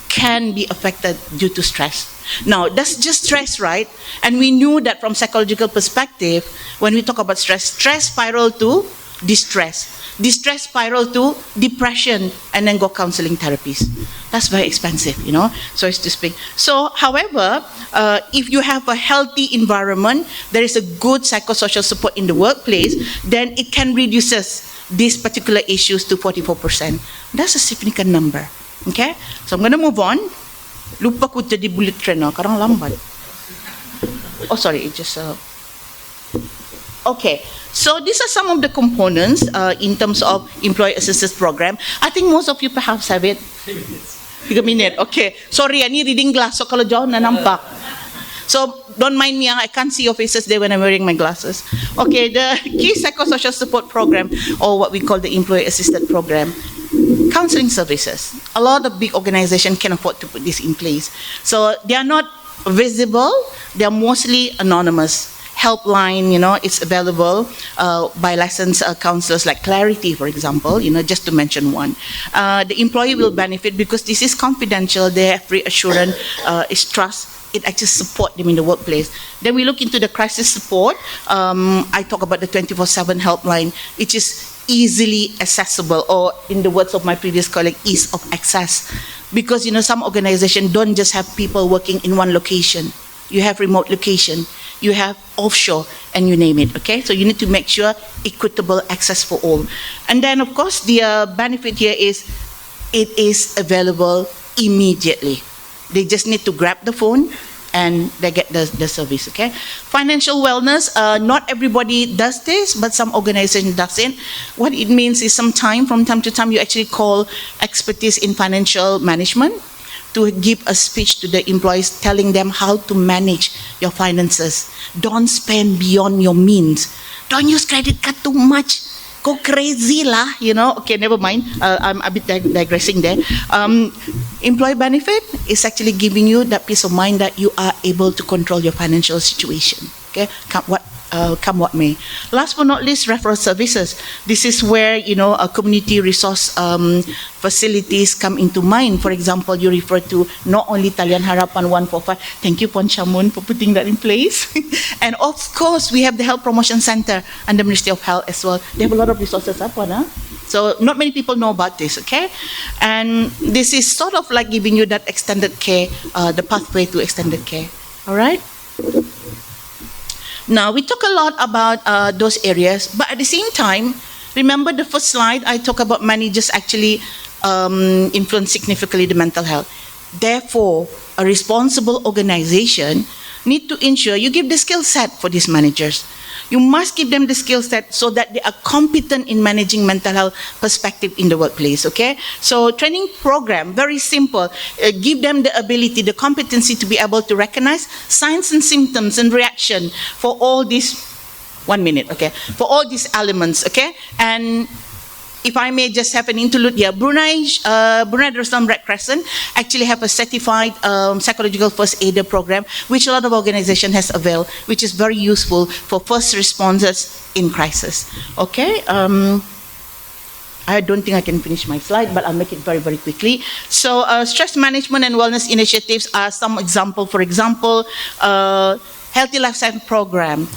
can be affected due to stress. Now, that's just stress, right? And we knew that from psychological perspective, when we talk about stress, stress spiral to distress. Distress spiral to depression, and then go counseling therapies. That's very expensive, so as to speak. So, however, if you have a healthy environment, there is a good psychosocial support in the workplace, then it can reduce these particular issues to 44%. That's a significant number. Okay? So I'm going to move on. Lupa ko jadi bullet train na, karang lambat. Oh, sorry, it just... Okay, so these are some of the components in terms of employee assistance program. I think most of you perhaps have it. 3 minutes. Okay. Sorry, ini reading glass, so kalau jauh na nampak. So don't mind me, I can't see your faces there when I'm wearing my glasses. Okay, the key psychosocial support program, or what we call the employee assisted program. Counseling services. A lot of big organizations can afford to put this in place. So they are not visible, they are mostly anonymous. Helpline, it's available by licensed counselors like Clarity, for example, just to mention one. The employee will benefit because this is confidential, they have reassurance, it's trust. It actually supports them in the workplace. Then we look into the crisis support. I talk about the 24/7 helpline, which is easily accessible, or in the words of my previous colleague, ease of access. Because, some organizations don't just have people working in one location. You have remote location, you have offshore, and you name it, okay? So you need to make sure equitable access for all. And then, of course, the benefit here is it is available immediately. They just need to grab the phone and they get the service, okay? Financial wellness, not everybody does this, but some organization does it. What it means is from time to time, you actually call expertise in financial management to give a speech to the employees telling them how to manage your finances. Don't spend beyond your means. Don't use credit card too much. Go crazy lah, Okay, never mind. I'm a bit digressing there. Employee benefit is actually giving you that peace of mind that you are able to control your financial situation. Okay, come what may. Last but not least, referral services. This is where, a community resource facilities come into mind. For example, you refer to not only Talian Harapan 145. Thank you, Syahmun, for putting that in place. And of course, we have the Health Promotion Center and the Ministry of Health as well. They have a lot of resources. So not many people know about this, okay? And this is sort of like giving you that extended care, the pathway to extended care. All right? Now, we talk a lot about those areas, but at the same time, remember the first slide, I talk about managers actually influence significantly the mental health. Therefore, a responsible organization need to ensure you give the skill set for these managers. You must give them the skill set so that they are competent in managing mental health perspective in the workplace, okay? So training program, very simple. Give them the ability, the competency to be able to recognize signs and symptoms and reaction for all these, 1 minute, okay? For all these elements, okay? And if I may just have an interlude here, Brunei Darussalam Red Crescent actually have a certified psychological first aider program, which a lot of organizations has availed, which is very useful for first responders in crisis. Okay, I don't think I can finish my slide, but I'll make it very, very quickly. So stress management and wellness initiatives are some example. For example, healthy lifestyle program.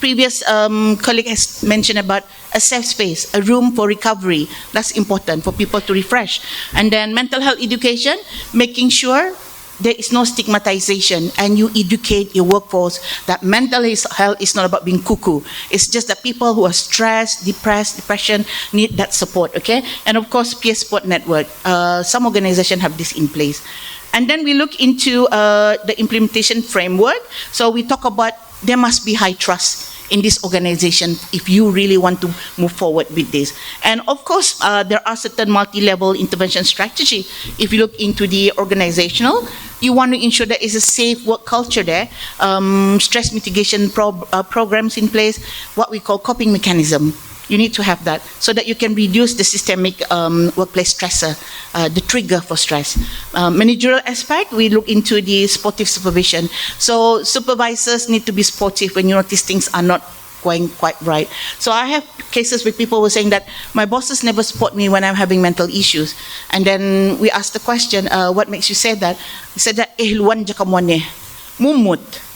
Previous colleague has mentioned about a safe space, a room for recovery. That's important for people to refresh. And then mental health education, making sure there is no stigmatization, and you educate your workforce that mental health is not about being cuckoo. It's just that people who are stressed, depressed, depression need that support, okay? And of course, peer support network. Some organizations have this in place. And then we look into the implementation framework. So we talk about there must be high trust in this organization if you really want to move forward with this. And of course, there are certain multi-level intervention strategy. If you look into the organizational, you want to ensure there is a safe work culture there, stress mitigation programs in place, what we call coping mechanism. You need to have that so that you can reduce the systemic workplace stressor, the trigger for stress. Managerial aspect, we look into the sportive supervision. So supervisors need to be sportive when you notice things are not going quite right. So I have cases where people were saying that my bosses never support me when I'm having mental issues. And then we asked the question, what makes you say that? He said that, luan je kamu mumut.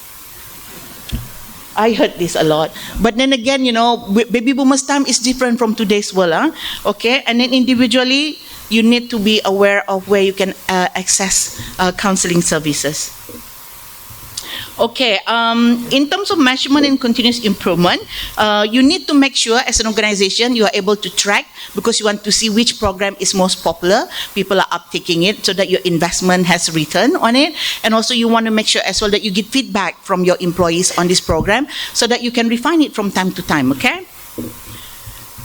I heard this a lot. But then again, you know, baby boomers' time is different from today's world. Okay? And then individually, you need to be aware of where you can access counseling services. Okay, in terms of measurement and continuous improvement, you need to make sure as an organization you are able to track, because you want to see which program is most popular, people are uptaking it so that your investment has return on it. And also you want to make sure as well that you get feedback from your employees on this program so that you can refine it from time to time, okay?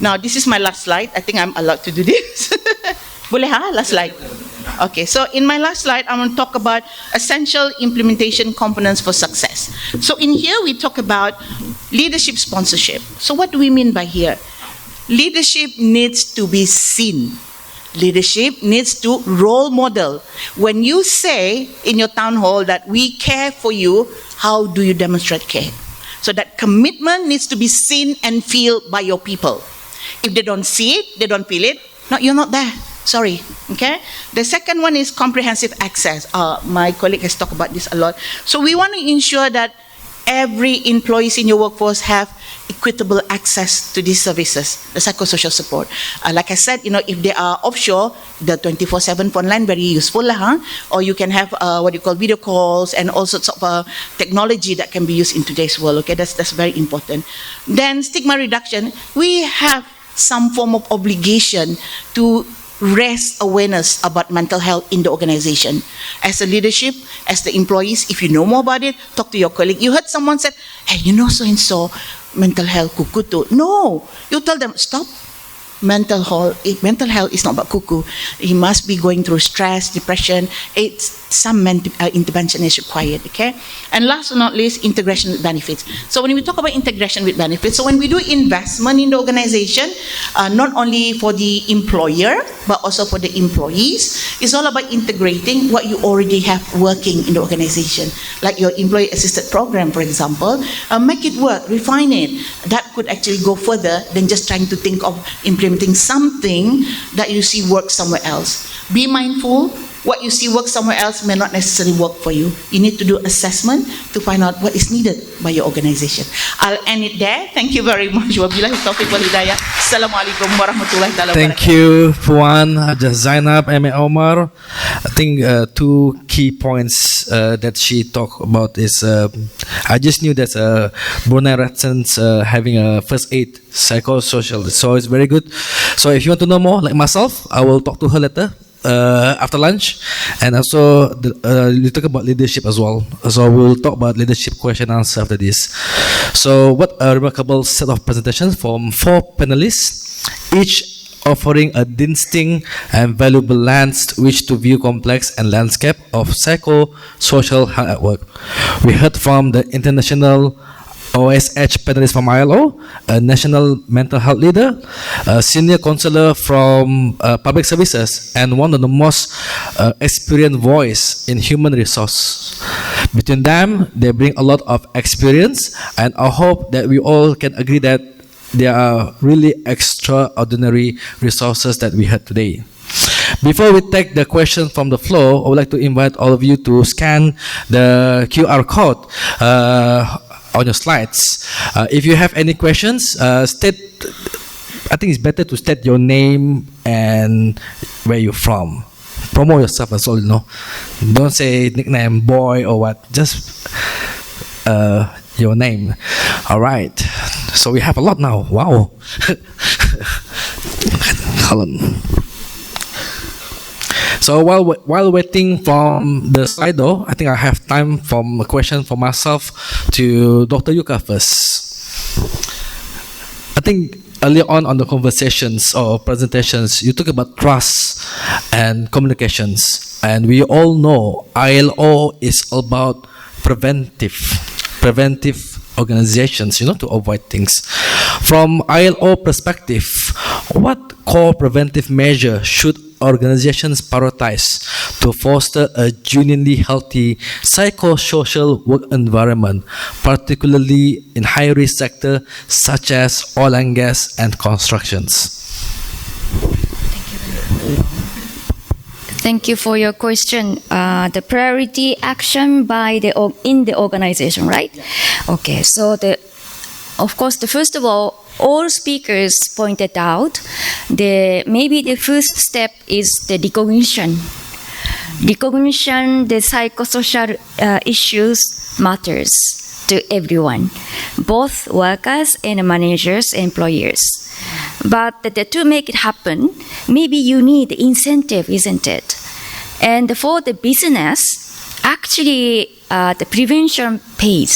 Now, this is my last slide. I think I'm allowed to do this. Boleh ha? Last slide. Okay, so in my last slide, I want to talk about essential implementation components for success. So in here, we talk about leadership sponsorship. So what do we mean by here? Leadership needs to be seen. Leadership needs to role model. When you say in your town hall that we care for you, how do you demonstrate care? So that commitment needs to be seen and felt by your people. If they don't see it, they don't feel it, no, you're not there. Sorry, okay? The second one is comprehensive access. My colleague has talked about this a lot. So we want to ensure that every employees in your workforce have equitable access to these services, the psychosocial support. Like I said, you know, if they are offshore, the 24/7 phone line very useful, or you can have what you call video calls and all sorts of technology that can be used in today's world. Okay, that's very important. Then stigma reduction, we have some form of obligation to raise awareness about mental health in the organization. As a leadership, as the employees, if you know more about it, talk to your colleague. You heard someone said, hey, you know so-and-so, mental health, kuku. No, you tell them, stop. Mental health is not about cuckoo. He must be going through stress, depression. It's some intervention is required, okay? And last but not least, integration with benefits. So when we talk about integration with benefits, so when we do investment in the organization, not only for the employer, but also for the employees, it's all about integrating what you already have working in the organization. Like your employee assisted program, for example, make it work, refine it. That could actually go further than just trying to think of implementing something that you see work somewhere else. Be mindful, what you see work somewhere else may not necessarily work for you. You need to do assessment to find out what is needed by your organization. I'll end it there. Thank you very much. Wabillahi taufiq wal hidayah. Assalamualaikum warahmatullahi wabarakatuh. Thank you, Puan, Hajah Zainab, and Omar. I think two key points that she talked about is I just knew that Brunei residents having a first aid psychosocial, so it's very good. So if you want to know more, like myself, I will talk to her later. After lunch, and also you talk about leadership as well. So we'll talk about leadership question and answer after this. So what a remarkable set of presentations from 4 panelists, each offering a distinct and valuable lens which to view complex and landscape of psychosocial health at work. We heard from the international OSH panelist from ILO, a national mental health leader, a senior counselor from public services, and one of the most experienced voice in human resource. Between them, they bring a lot of experience, and I hope that we all can agree that they are really extraordinary resources that we had today. Before we take the question from the floor, I would like to invite all of you to scan the QR code on your slides. If you have any questions, I think it's better to state your name and where you're from. Promote yourself as well, Don't say nickname, boy, or what. Just your name. All right. So we have a lot now. Wow. Hold on. So while waiting from the slide, though, I think I have time for a question for myself to Dr. Yuka first. I think earlier on the conversations or presentations, you talk about trust and communications. And we all know ILO is about preventive organizations, to avoid things. From ILO perspective, what core preventive measure should organizations prioritize to foster a genuinely healthy psychosocial work environment, particularly in high-risk sectors such as oil and gas and constructions? Thank you for your question. The priority action in the organization, right? Okay. So first of all speakers pointed out maybe the first step is the recognition. Recognition, the psychosocial issues matters to everyone, both workers and managers, employers. But to make it happen, maybe you need incentive, isn't it? And for the business, actually, the prevention pays,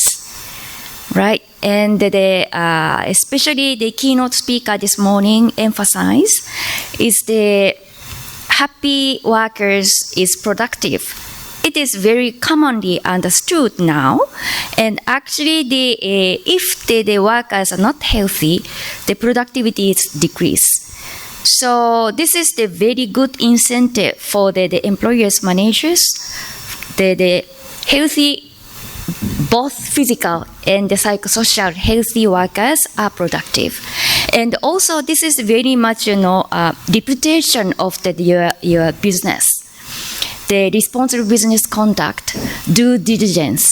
right? And especially the keynote speaker this morning emphasized is the happy workers is productive. It is very commonly understood now, and actually, if the workers are not healthy, the productivity is decreased. So this is the very good incentive for the employers, managers, the healthy, both physical and the psychosocial healthy workers are productive. And also, this is very much, reputation of your business. The responsible business conduct, due diligence,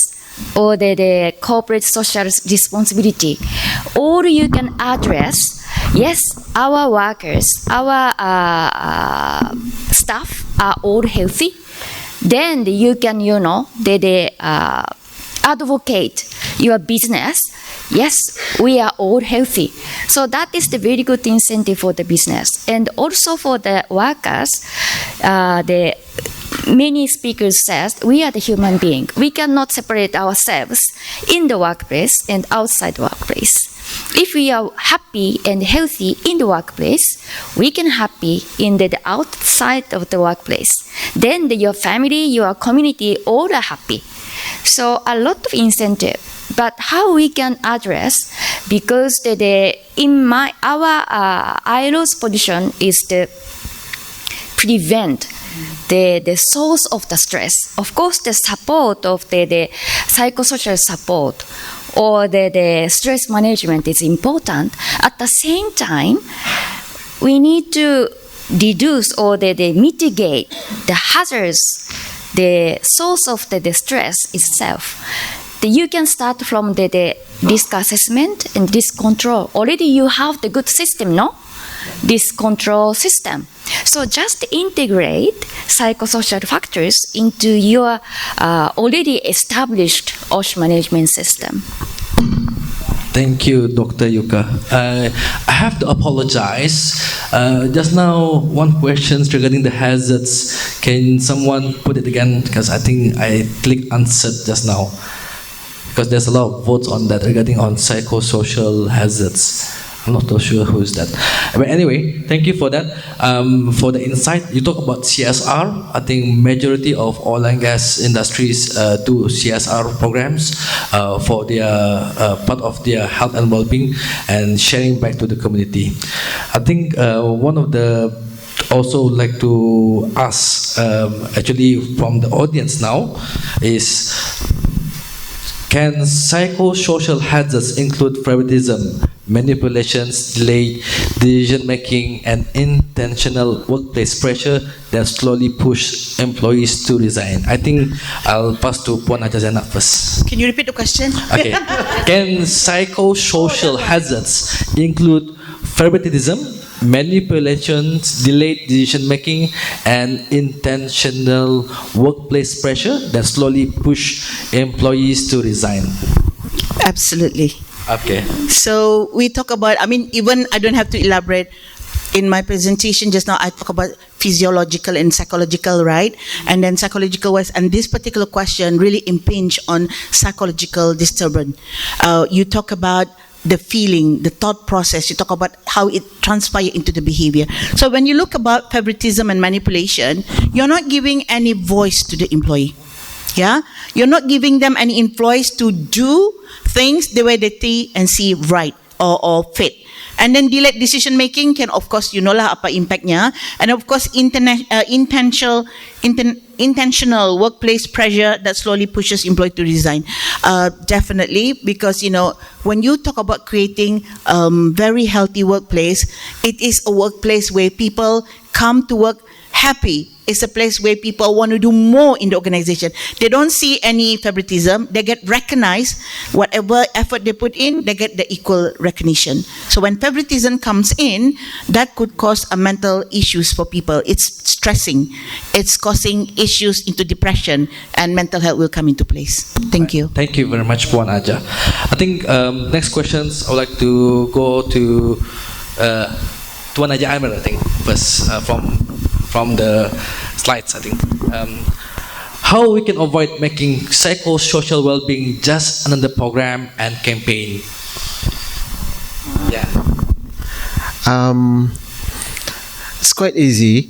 or the corporate social responsibility, or you can address, yes, our workers, our staff are all healthy, then you can, advocate your business, yes, we are all healthy. So that is the very good incentive for the business. And also for the workers, many speakers says we are the human being. We cannot separate ourselves in the workplace and outside the workplace. If we are happy and healthy in the workplace, we can happy in the outside of the workplace. Then your family, your community, all are happy. So a lot of incentive. But how we can address, because our ILO's position is to prevent the source of the stress. Of course, the support of the psychosocial support or the stress management is important. At the same time, we need to reduce or mitigate the hazards, the source of the stress itself. You can start from the risk assessment and risk control. Already you have the good system, no? Risk control system. So just integrate psychosocial factors into your already established OSHWA management system. Thank you, Dr. Yuka. I have to apologize. Just now, one question regarding the hazards. Can someone put it again? Because I think I clicked answered just now. Because there's a lot of votes on that regarding on psychosocial hazards. I'm not so sure who is that. But anyway, thank you for that. For the insight, you talk about CSR. I think majority of oil and gas industries do CSR programs for their part of their health and well-being and sharing back to the community. I think one of the also like to ask actually from the audience now is Can psychosocial hazards include favoritism, manipulations, delayed decision-making, and intentional workplace pressure that slowly push employees to resign? I think I'll pass to Puan Hajah Zainab first. Can you repeat the question? Okay. Can psychosocial hazards include favoritism, manipulations, delayed decision-making, and intentional workplace pressure that slowly push employees to resign? Absolutely. Okay. So we talk about, even I don't have to elaborate. In my presentation just now, I talk about physiological and psychological, right? And then psychological wise, and this particular question really impinge on psychological disturbance. You talk about the feeling, the thought process, you talk about how it transpires into the behavior. So when you look about favoritism and manipulation, you're not giving any voice to the employee. Yeah? You're not giving them any influence to do things the way they think and see right or fit. And then delayed decision making can, of course, you know lah apa impactnya. And of course, intentional workplace pressure that slowly pushes employee to resign. Definitely, because when you talk about creating very healthy workplace, it is a workplace where people come to work happy. It's a place where people want to do more in the organization. They don't see any favoritism. They get recognized. Whatever effort they put in, they get the equal recognition. So when favoritism comes in, that could cause a mental issues for people. It's stressing. It's causing issues into depression, and mental health will come into place. Thank you. Thank you very much, Puan Hajah. I think next questions, I would like to go to Tuan Hajah Amir, I think, first, from the slides, I think. How we can avoid making psychosocial well-being just another program and campaign? Yeah. It's quite easy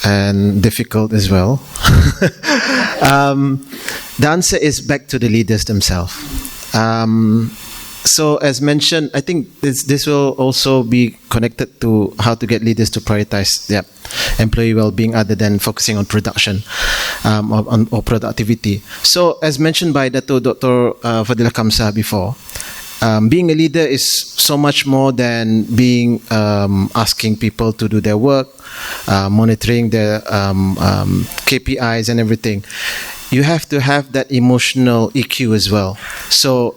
and difficult as well. The answer is back to the leaders themselves. So as mentioned, I think this will also be connected to how to get leaders to prioritize their employee well-being other than focusing on production or productivity. So as mentioned by Dr. Fadilah Kamsa before, being a leader is so much more than being asking people to do their work, monitoring their KPIs and everything. You have to have that emotional EQ as well. So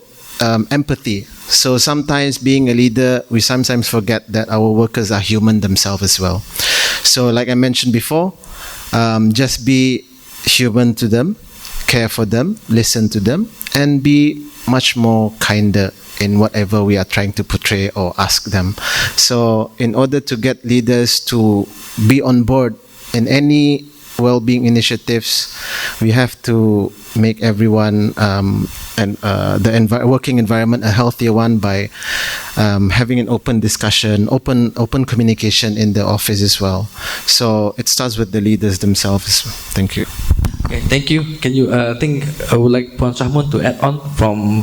empathy. So sometimes being a leader, we sometimes forget that our workers are human themselves as well. So like I mentioned before, just be human to them, care for them, listen to them, and be much more kinder in whatever we are trying to portray or ask them. So in order to get leaders to be on board in any well-being initiatives, we have to make everyone and the working environment a healthier one by having an open discussion, open communication in the office as well. So it starts with the leaders themselves. Thank you. Okay, thank you. Can you think I would like Puan Syahmun to add on from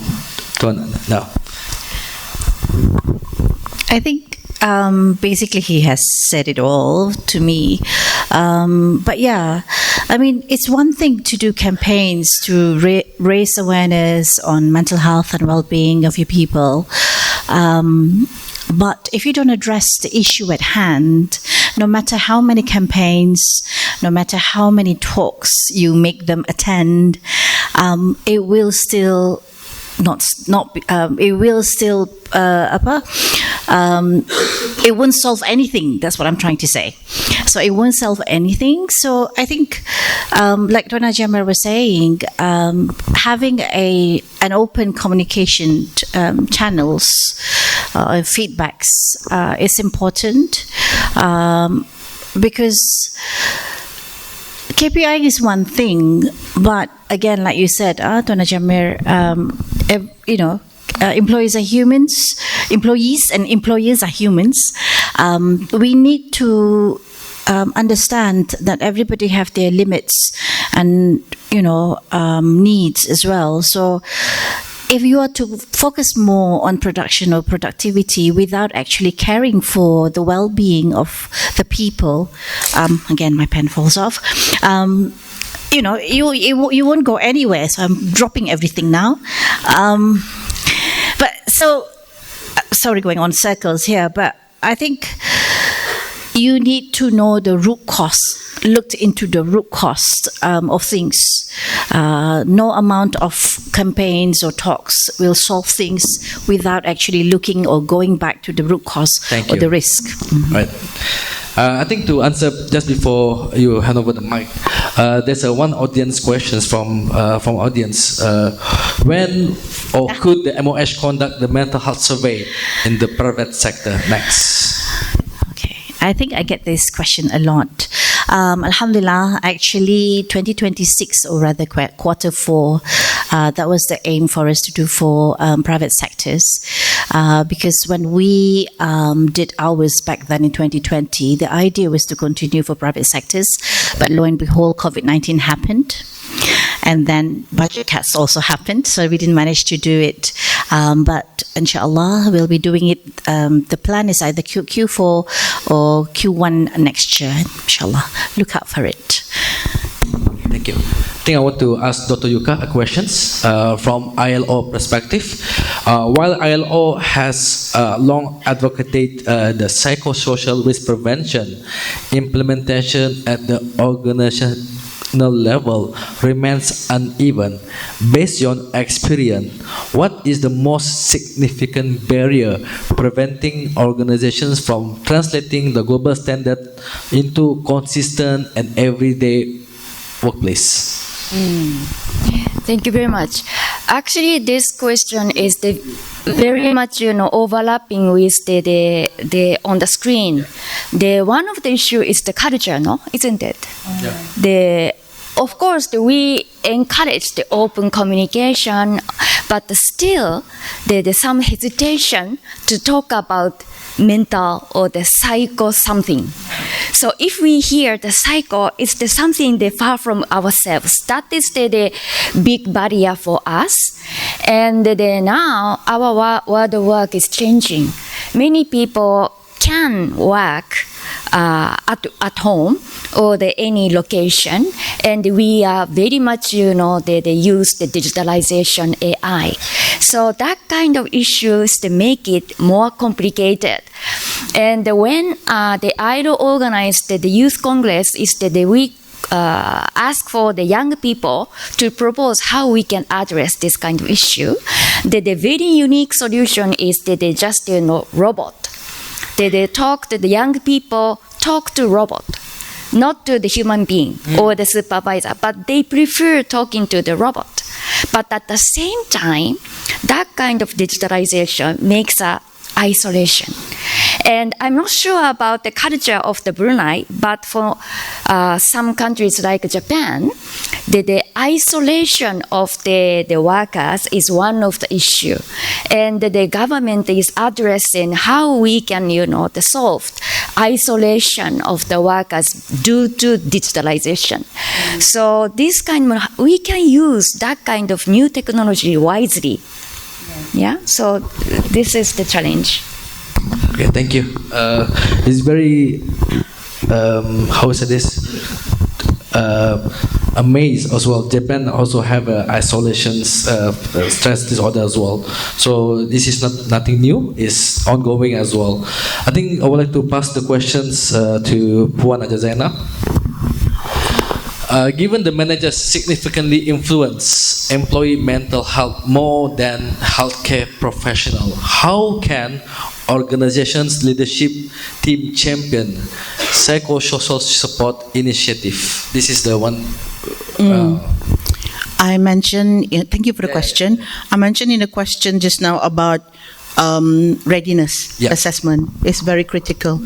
Tuan now? I think basically he has said it all to me. But yeah, I mean, it's one thing to do campaigns to raise awareness on mental health and well-being of your people. But if you don't address the issue at hand, no matter how many campaigns, no matter how many talks you make them attend, it will still it won't solve anything. That's what I'm trying to say. So it won't solve anything. So I think, like Tuan Hajah Amir was saying, having an open communication channels, feedbacks is important, because KPI is one thing, but again, like you said, Tuan Hajah Amir, employees are humans. Employees and employers are humans. We need to understand that everybody have their limits and needs as well. So if you are to focus more on production or productivity without actually caring for the well-being of the people, again my pen falls off, you won't go anywhere. So I'm dropping everything now. But so, sorry, going on circles here, but I think you need to know the root cause, looked into the root cause of things. No amount of campaigns or talks will solve things without actually looking or going back to the root cause or the risk. Right. I think to answer just before you hand over the mic, there's one audience questions from audience. When or could the MOH conduct the mental health survey in the private sector next? Okay, I think I get this question a lot. Alhamdulillah, actually 2026 or rather quarter 4, that was the aim for us to do for private sectors, because when we did ours back then in 2020, the idea was to continue for private sectors, but lo and behold, COVID-19 happened. And then budget cuts also happened, so we didn't manage to do it. But inshallah, we'll be doing it. The plan is either Q4 or Q1 next year. Inshallah, look out for it. Thank you. I think I want to ask Dr. Yuka a questions from ILO perspective. While ILO has long advocated the psychosocial risk prevention, implementation at the organizational level remains uneven. Based on experience, what is the most significant barrier preventing organizations from translating the global standard into consistent and everyday workplace? Thank you very much. Actually, this question is very much overlapping with the on the screen. The one of the issue is the culture, no, isn't it? Yeah. Of course, we encourage the open communication, but still there's some hesitation to talk about mental or the psycho something. So if we hear the psycho, it's something far from ourselves. That is the big barrier for us. And now our world work is changing. Many people can work at home or any location, and we are very much they use the digitalization AI. So that kind of issues to make it more complicated. And when the ILO organized the youth congress, is that we ask for the young people to propose how we can address this kind of issue. The very unique solution is that they just robot. They talk to the young people, talk to robot, not to the human being or the supervisor, but they prefer talking to the robot. But at the same time, that kind of digitalization makes isolation. And I'm not sure about the culture of the Brunei, but for some countries like Japan, the isolation of the workers is one of the issue. And the government is addressing how we can, solve isolation of the workers due to digitalization. So this we can use that kind of new technology wisely. Yeah, so this is the challenge. Okay, thank you. It's very, how is this? Amazed as well. Japan also have isolation stress disorder as well. So this is nothing new. It's ongoing as well. I think I would like to pass the questions to Puan Hajah Zainab. Given the managers significantly influence employee mental health more than healthcare professional, how can organizations leadership team champion psychosocial support initiative? This is the one. I mentioned, thank you for the question. I mentioned in the question just now about readiness assessment is very critical.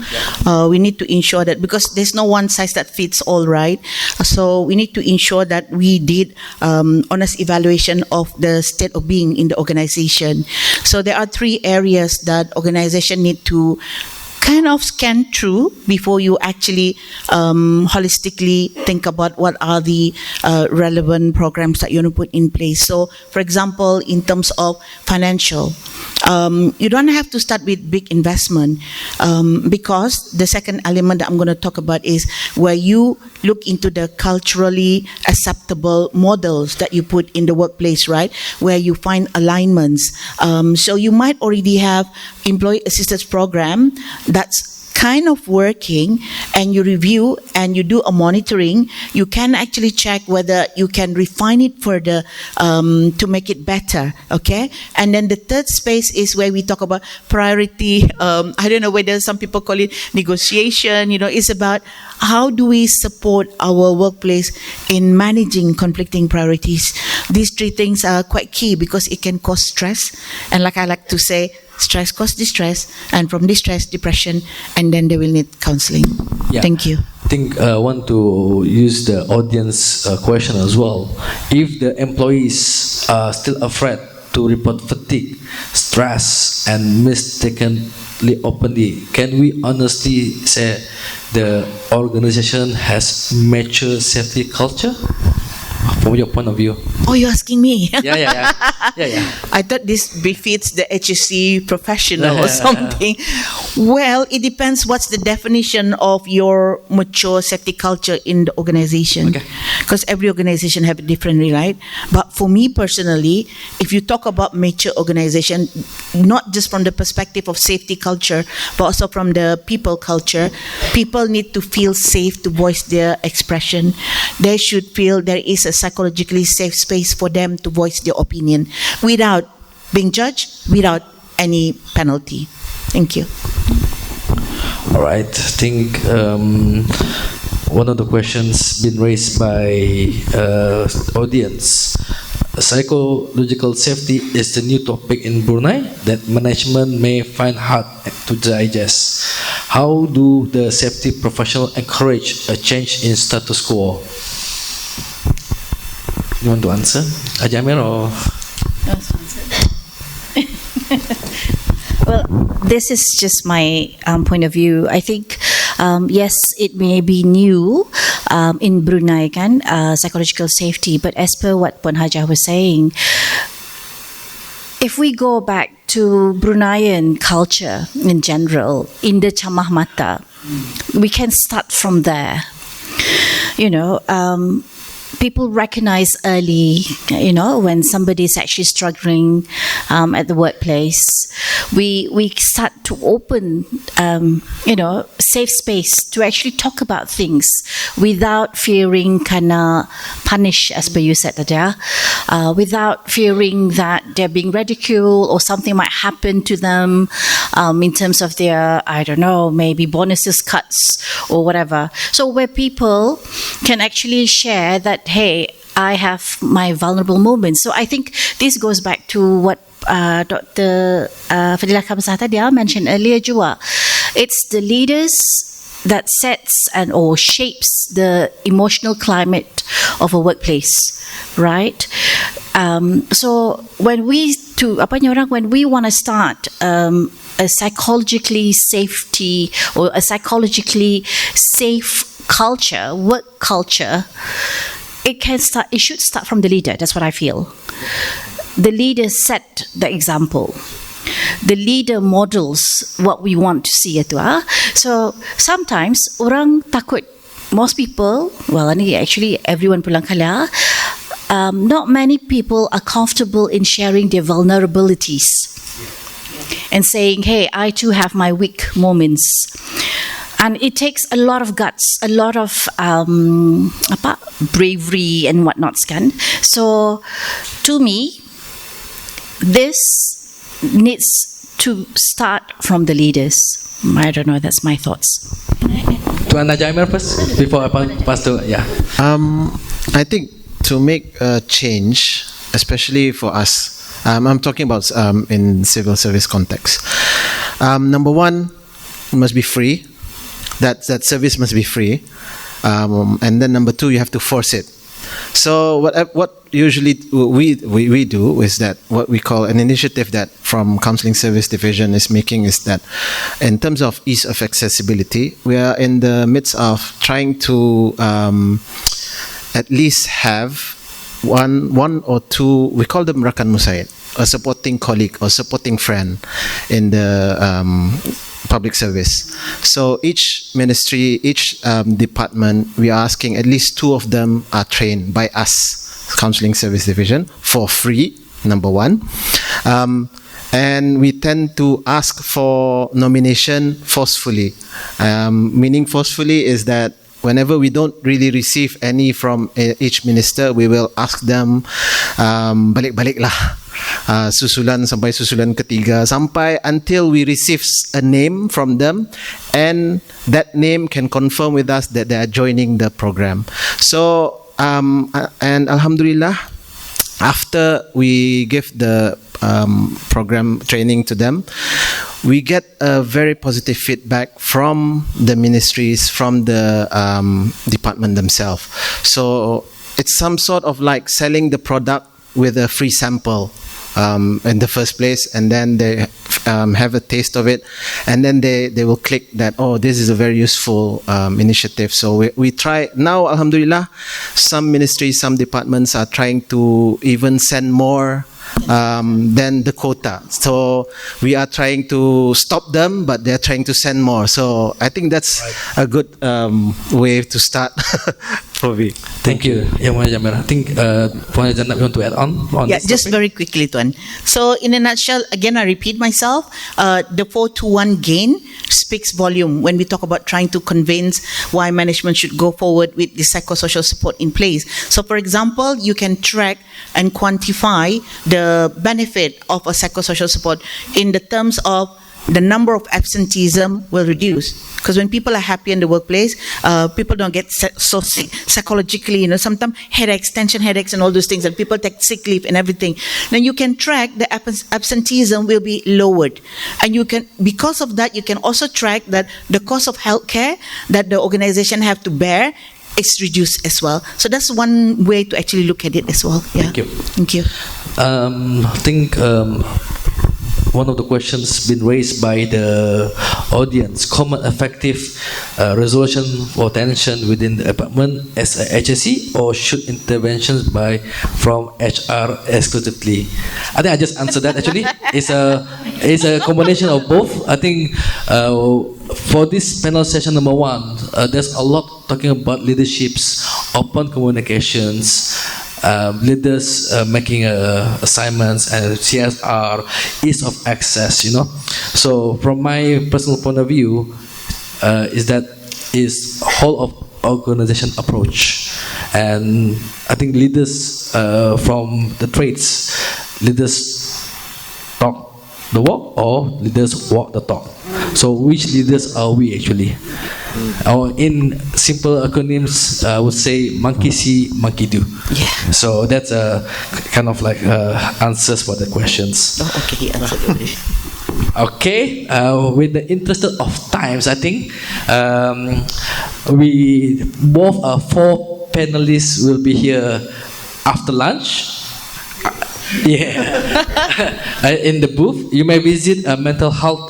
We need to ensure that, because there's no one size that fits all, right? So we need to ensure that we did honest evaluation of the state of being in the organization. So there are 3 areas that organization need to kind of scan through before you actually holistically think about what are the relevant programs that you want to put in place. So, for example, in terms of financial, You don't have to start with big investment, because the second element that I'm going to talk about is where you look into the culturally acceptable models that you put in the workplace, right? Where you find alignments. So you might already have employee assistance program that's kind of working, and you review and you do a monitoring. You can actually check whether you can refine it further to make it better, okay? And then the third space is where we talk about priority. I don't know whether some people call it negotiation. It's about how do we support our workplace in managing conflicting priorities. These three things are quite key because it can cause stress, and like I like to say, stress causes distress, and from distress, depression, and then they will need counselling. Yeah. Thank you. I think I want to use the audience question as well. If the employees are still afraid to report fatigue, stress, and mistakenly openly, can we honestly say the organization has mature safety culture? From your point of view. Oh, you're asking me? Yeah. I thought this befits the HSE professional or something. Well, it depends what's the definition of your mature safety culture in the organization. Because every organization have it differently, right? But for me personally, if you talk about mature organization, not just from the perspective of safety culture, but also from the people culture, people need to feel safe to voice their expression. They should feel there is a psychologically safe space for them to voice their opinion without being judged, without any penalty. Thank you. All right. I think one of the questions been raised by audience. Psychological safety is the new topic in Brunei that management may find hard to digest. How do the safety professionals encourage a change in status quo? You want to answer? Amir or? Well, this is just my point of view. I think, yes, it may be new in Brunei, psychological safety, but as per what Puan Hajah was saying, if we go back to Bruneian culture in general, in the Camah Mata, we can start from there. People recognize early, when somebody is actually struggling at the workplace. We start to open, safe space to actually talk about things without fearing kana punish, as per you said, Hajah, without fearing that they're being ridiculed or something might happen to them in terms of their, I don't know, maybe bonuses cuts or whatever. So where people can actually share that, hey, I have my vulnerable moments. So I think this goes back to what Dr. Fadilah Kamsah mentioned earlier juga. It's the leaders that sets or shapes the emotional climate of a workplace, right? So when we want to start a psychologically safety or a psychologically safe culture, work culture, it should start from the leader. That's what I feel. The leader set the example. The leader models what we want to see itu. So sometimes orang takut. Most people, actually everyone pulang kala, not many people are comfortable in sharing their vulnerabilities and saying, hey, I too have my weak moments. And it takes a lot of guts, a lot of bravery and whatnot. So to me, this needs to start from the leaders. I don't know, that's my thoughts. To Amir first, before I pass to, I think to make a change, especially for us, I'm talking about in civil service context. Number one, it must be free. That service must be free. And then number two, you have to force it. So what usually we do is that what we call an initiative that from Counselling Service Division is making is that in terms of ease of accessibility, we are in the midst of trying to at least have one or two, we call them rakan musaid, a supporting colleague or supporting friend in the public service. So each ministry, each department, we are asking at least 2 of them are trained by us, Counselling Service Division, for free, number 1. And we tend to ask for nomination forcefully. Meaning forcefully is that whenever we don't really receive any from each minister, we will ask them balik-balik lah. Susulan sampai susulan ketiga, sampai until we receive a name from them and that name can confirm with us that they are joining the program. So and Alhamdulillah, after we give the program training to them, we get a very positive feedback from the ministries, from the department themselves. So it's some sort of like selling the product with a free sample in the first place, and then they have a taste of it, and then they will click that, oh, this is a very useful initiative. So we try now, Alhamdulillah, some ministries, some departments are trying to even send more than the quota. So we are trying to stop them, but they're trying to send more. So I think that's a good way to start. Probably. Thank you. I think Zainab, you want to add on Yeah, this just topic? very quickly, Tuan. So in a nutshell, again, I repeat myself, the 4-to-1 gain speaks volume when we talk about trying to convince why management should go forward with the psychosocial support in place. So for example, you can track and quantify the benefit of a psychosocial support in the terms of the number of absenteeism will reduce. Because when people are happy in the workplace, people don't get so sick psychologically, sometimes headaches, tension headaches and all those things, and people take sick leave and everything. Then you can track the absenteeism will be lowered. And you can, because of that, you can also track that the cost of healthcare that the organization have to bear is reduced as well. So that's one way to actually look at it as well. Yeah. Thank you. Thank you. I think one of the questions been raised by the audience, common effective resolution for tension within the department as a HSE, or should interventions from HR exclusively? I think I just answered that actually. It's a combination of both. I think for this panel session number 1, there's a lot talking about leaderships, open communications, leaders making assignments, and CSR, ease of access, So from my personal point of view, is whole of organization approach. And I think leaders from the trades, leaders talk the walk or leaders walk the talk. So which leaders are we actually? Or in simple acronyms, I would say monkey see, monkey do. Yeah. So that's a kind of like answers for the questions. Oh, okay, he answered already. Okay, with the interest of times, I think we both 4 panelists will be here after lunch. Yeah, in the booth. You may visit a mental health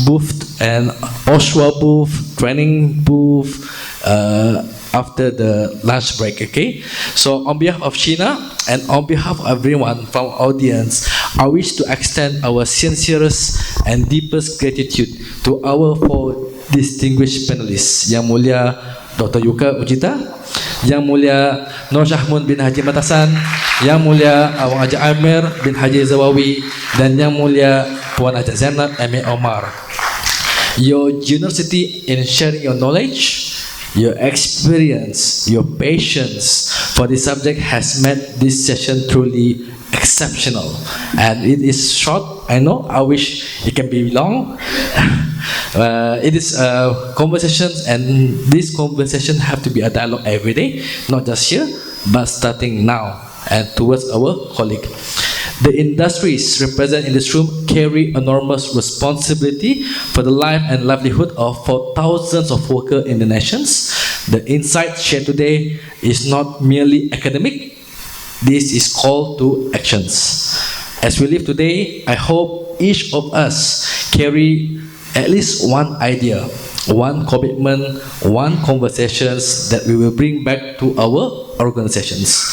booth and OSHWA booth, training booth after the lunch break. Okay. So on behalf of Shena and on behalf of everyone from our audience, I wish to extend our sincerest and deepest gratitude to our 4 distinguished panelists. Yang Mulia Dr. Yuka Ujita, Yang Mulia Nur Syahmun bin Haji Matassan, Yang Mulia Awang Amir bin Haji Zawawi, dan Yang Mulia Puan Hajah Zainab Amir Omar. Your generosity in sharing your knowledge, your experience, your patience for this subject has made this session truly exceptional. And it is short, I know. I wish it can be long. It is conversations, and this conversation have to be a dialogue every day, not just here, but starting now and towards our colleague. The industries represented in this room carry enormous responsibility for the life and livelihood of for thousands of workers in the nations. The insight shared today is not merely academic. This is call to actions. As we live today, I hope each of us carry at least one idea, one commitment, one conversations that we will bring back to our organizations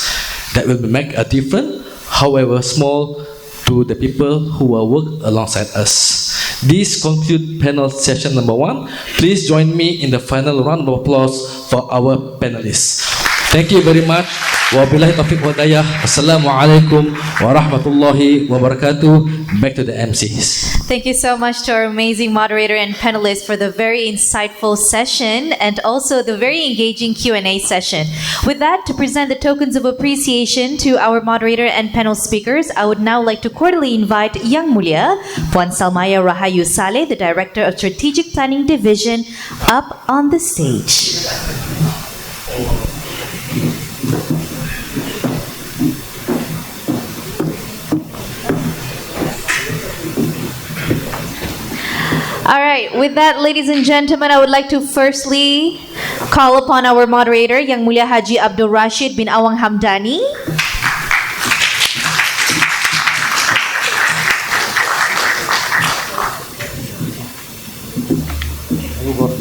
that will make a difference however small, to the people who will work alongside us. This concludes panel session number 1. Please join me in the final round of applause for our panelists. Thank you very much. Wabillahi taufiq wa hidayah. Assalamualaikum warahmatullahi wabarakatuh. Back to the MCs. Thank you so much to our amazing moderator and panelists for the very insightful session and also the very engaging Q&A session. With that, to present the tokens of appreciation to our moderator and panel speakers, I would now like to cordially invite Yang Mulia Puan Salmaya Rahayu Saleh, the Director of Strategic Planning Division, up on the stage. All right, with that, ladies and gentlemen, I would like to firstly call upon our moderator, Yang Mulia Haji Abdur Rasyid bin Awang Hamdani.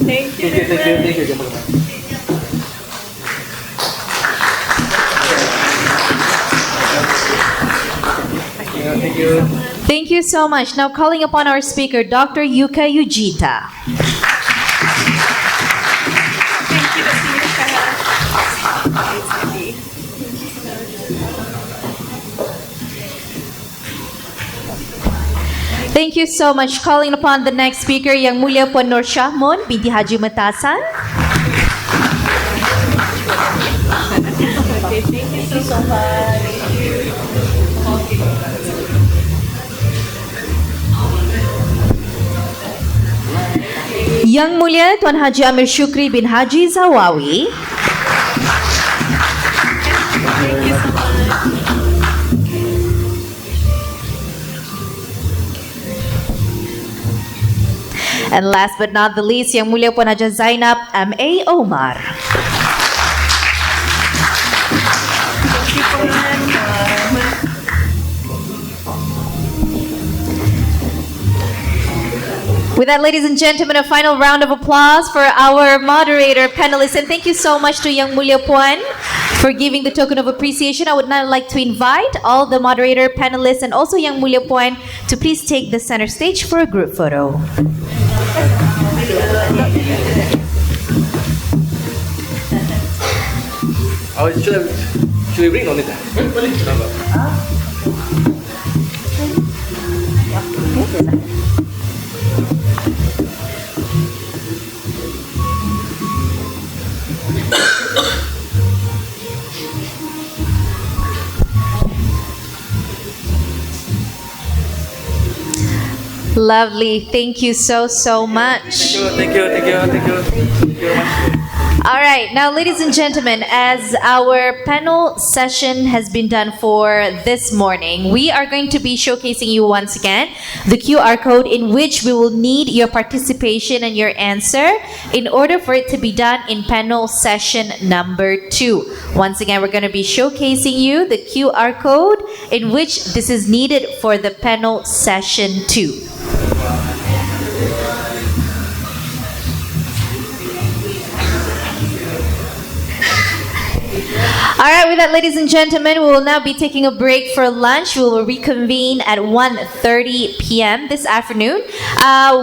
Thank you. Thank you. Thank you so much. Now calling upon our speaker, Dr. Yuka Ujita. Thank you so much. Calling upon the next speaker, Yang Mulia Puan Nur Syahmun, binti Haji Matassan. Thank you so much. Yang Mulia Tuan Haji Amir Shukri bin Haji Zawawi. And last but not the least, Yang Mulia Puan Hajah Zainab M.A. Omar. With that, ladies and gentlemen, a final round of applause for our moderator, panelists, and thank you so much to Yang Mulia Puan for giving the token of appreciation. I would now like to invite all the moderator, panelists, and also Yang Mulia Puan to please take the center stage for a group photo. Should we bring on it? Lovely. Thank you so much. Thank you. All right. Now, ladies and gentlemen, as our panel session has been done for this morning, we are going to be showcasing you once again the QR code in which we will need your participation and your answer in order for it to be done in panel session number 2. Once again, we're going to be showcasing you the QR code in which this is needed for the panel session 2. All right, with that, ladies and gentlemen, we will now be taking a break for lunch. We will reconvene at 1:30 p.m. this afternoon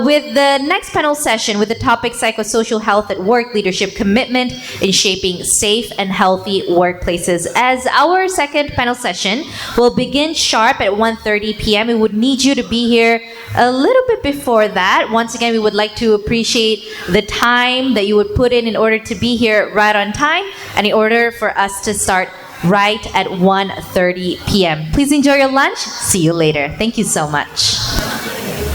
with the next panel session with the topic Psychosocial Health at Work, Leadership Commitment in Shaping Safe and Healthy Workplaces. As our second panel session will begin sharp at 1:30 p.m., we would need you to be here a little bit before that. Once again, we would like to appreciate the time that you would put in order to be here right on time and in order for us to start right at 1:30 p.m. Please enjoy your lunch. See you later. Thank you so much.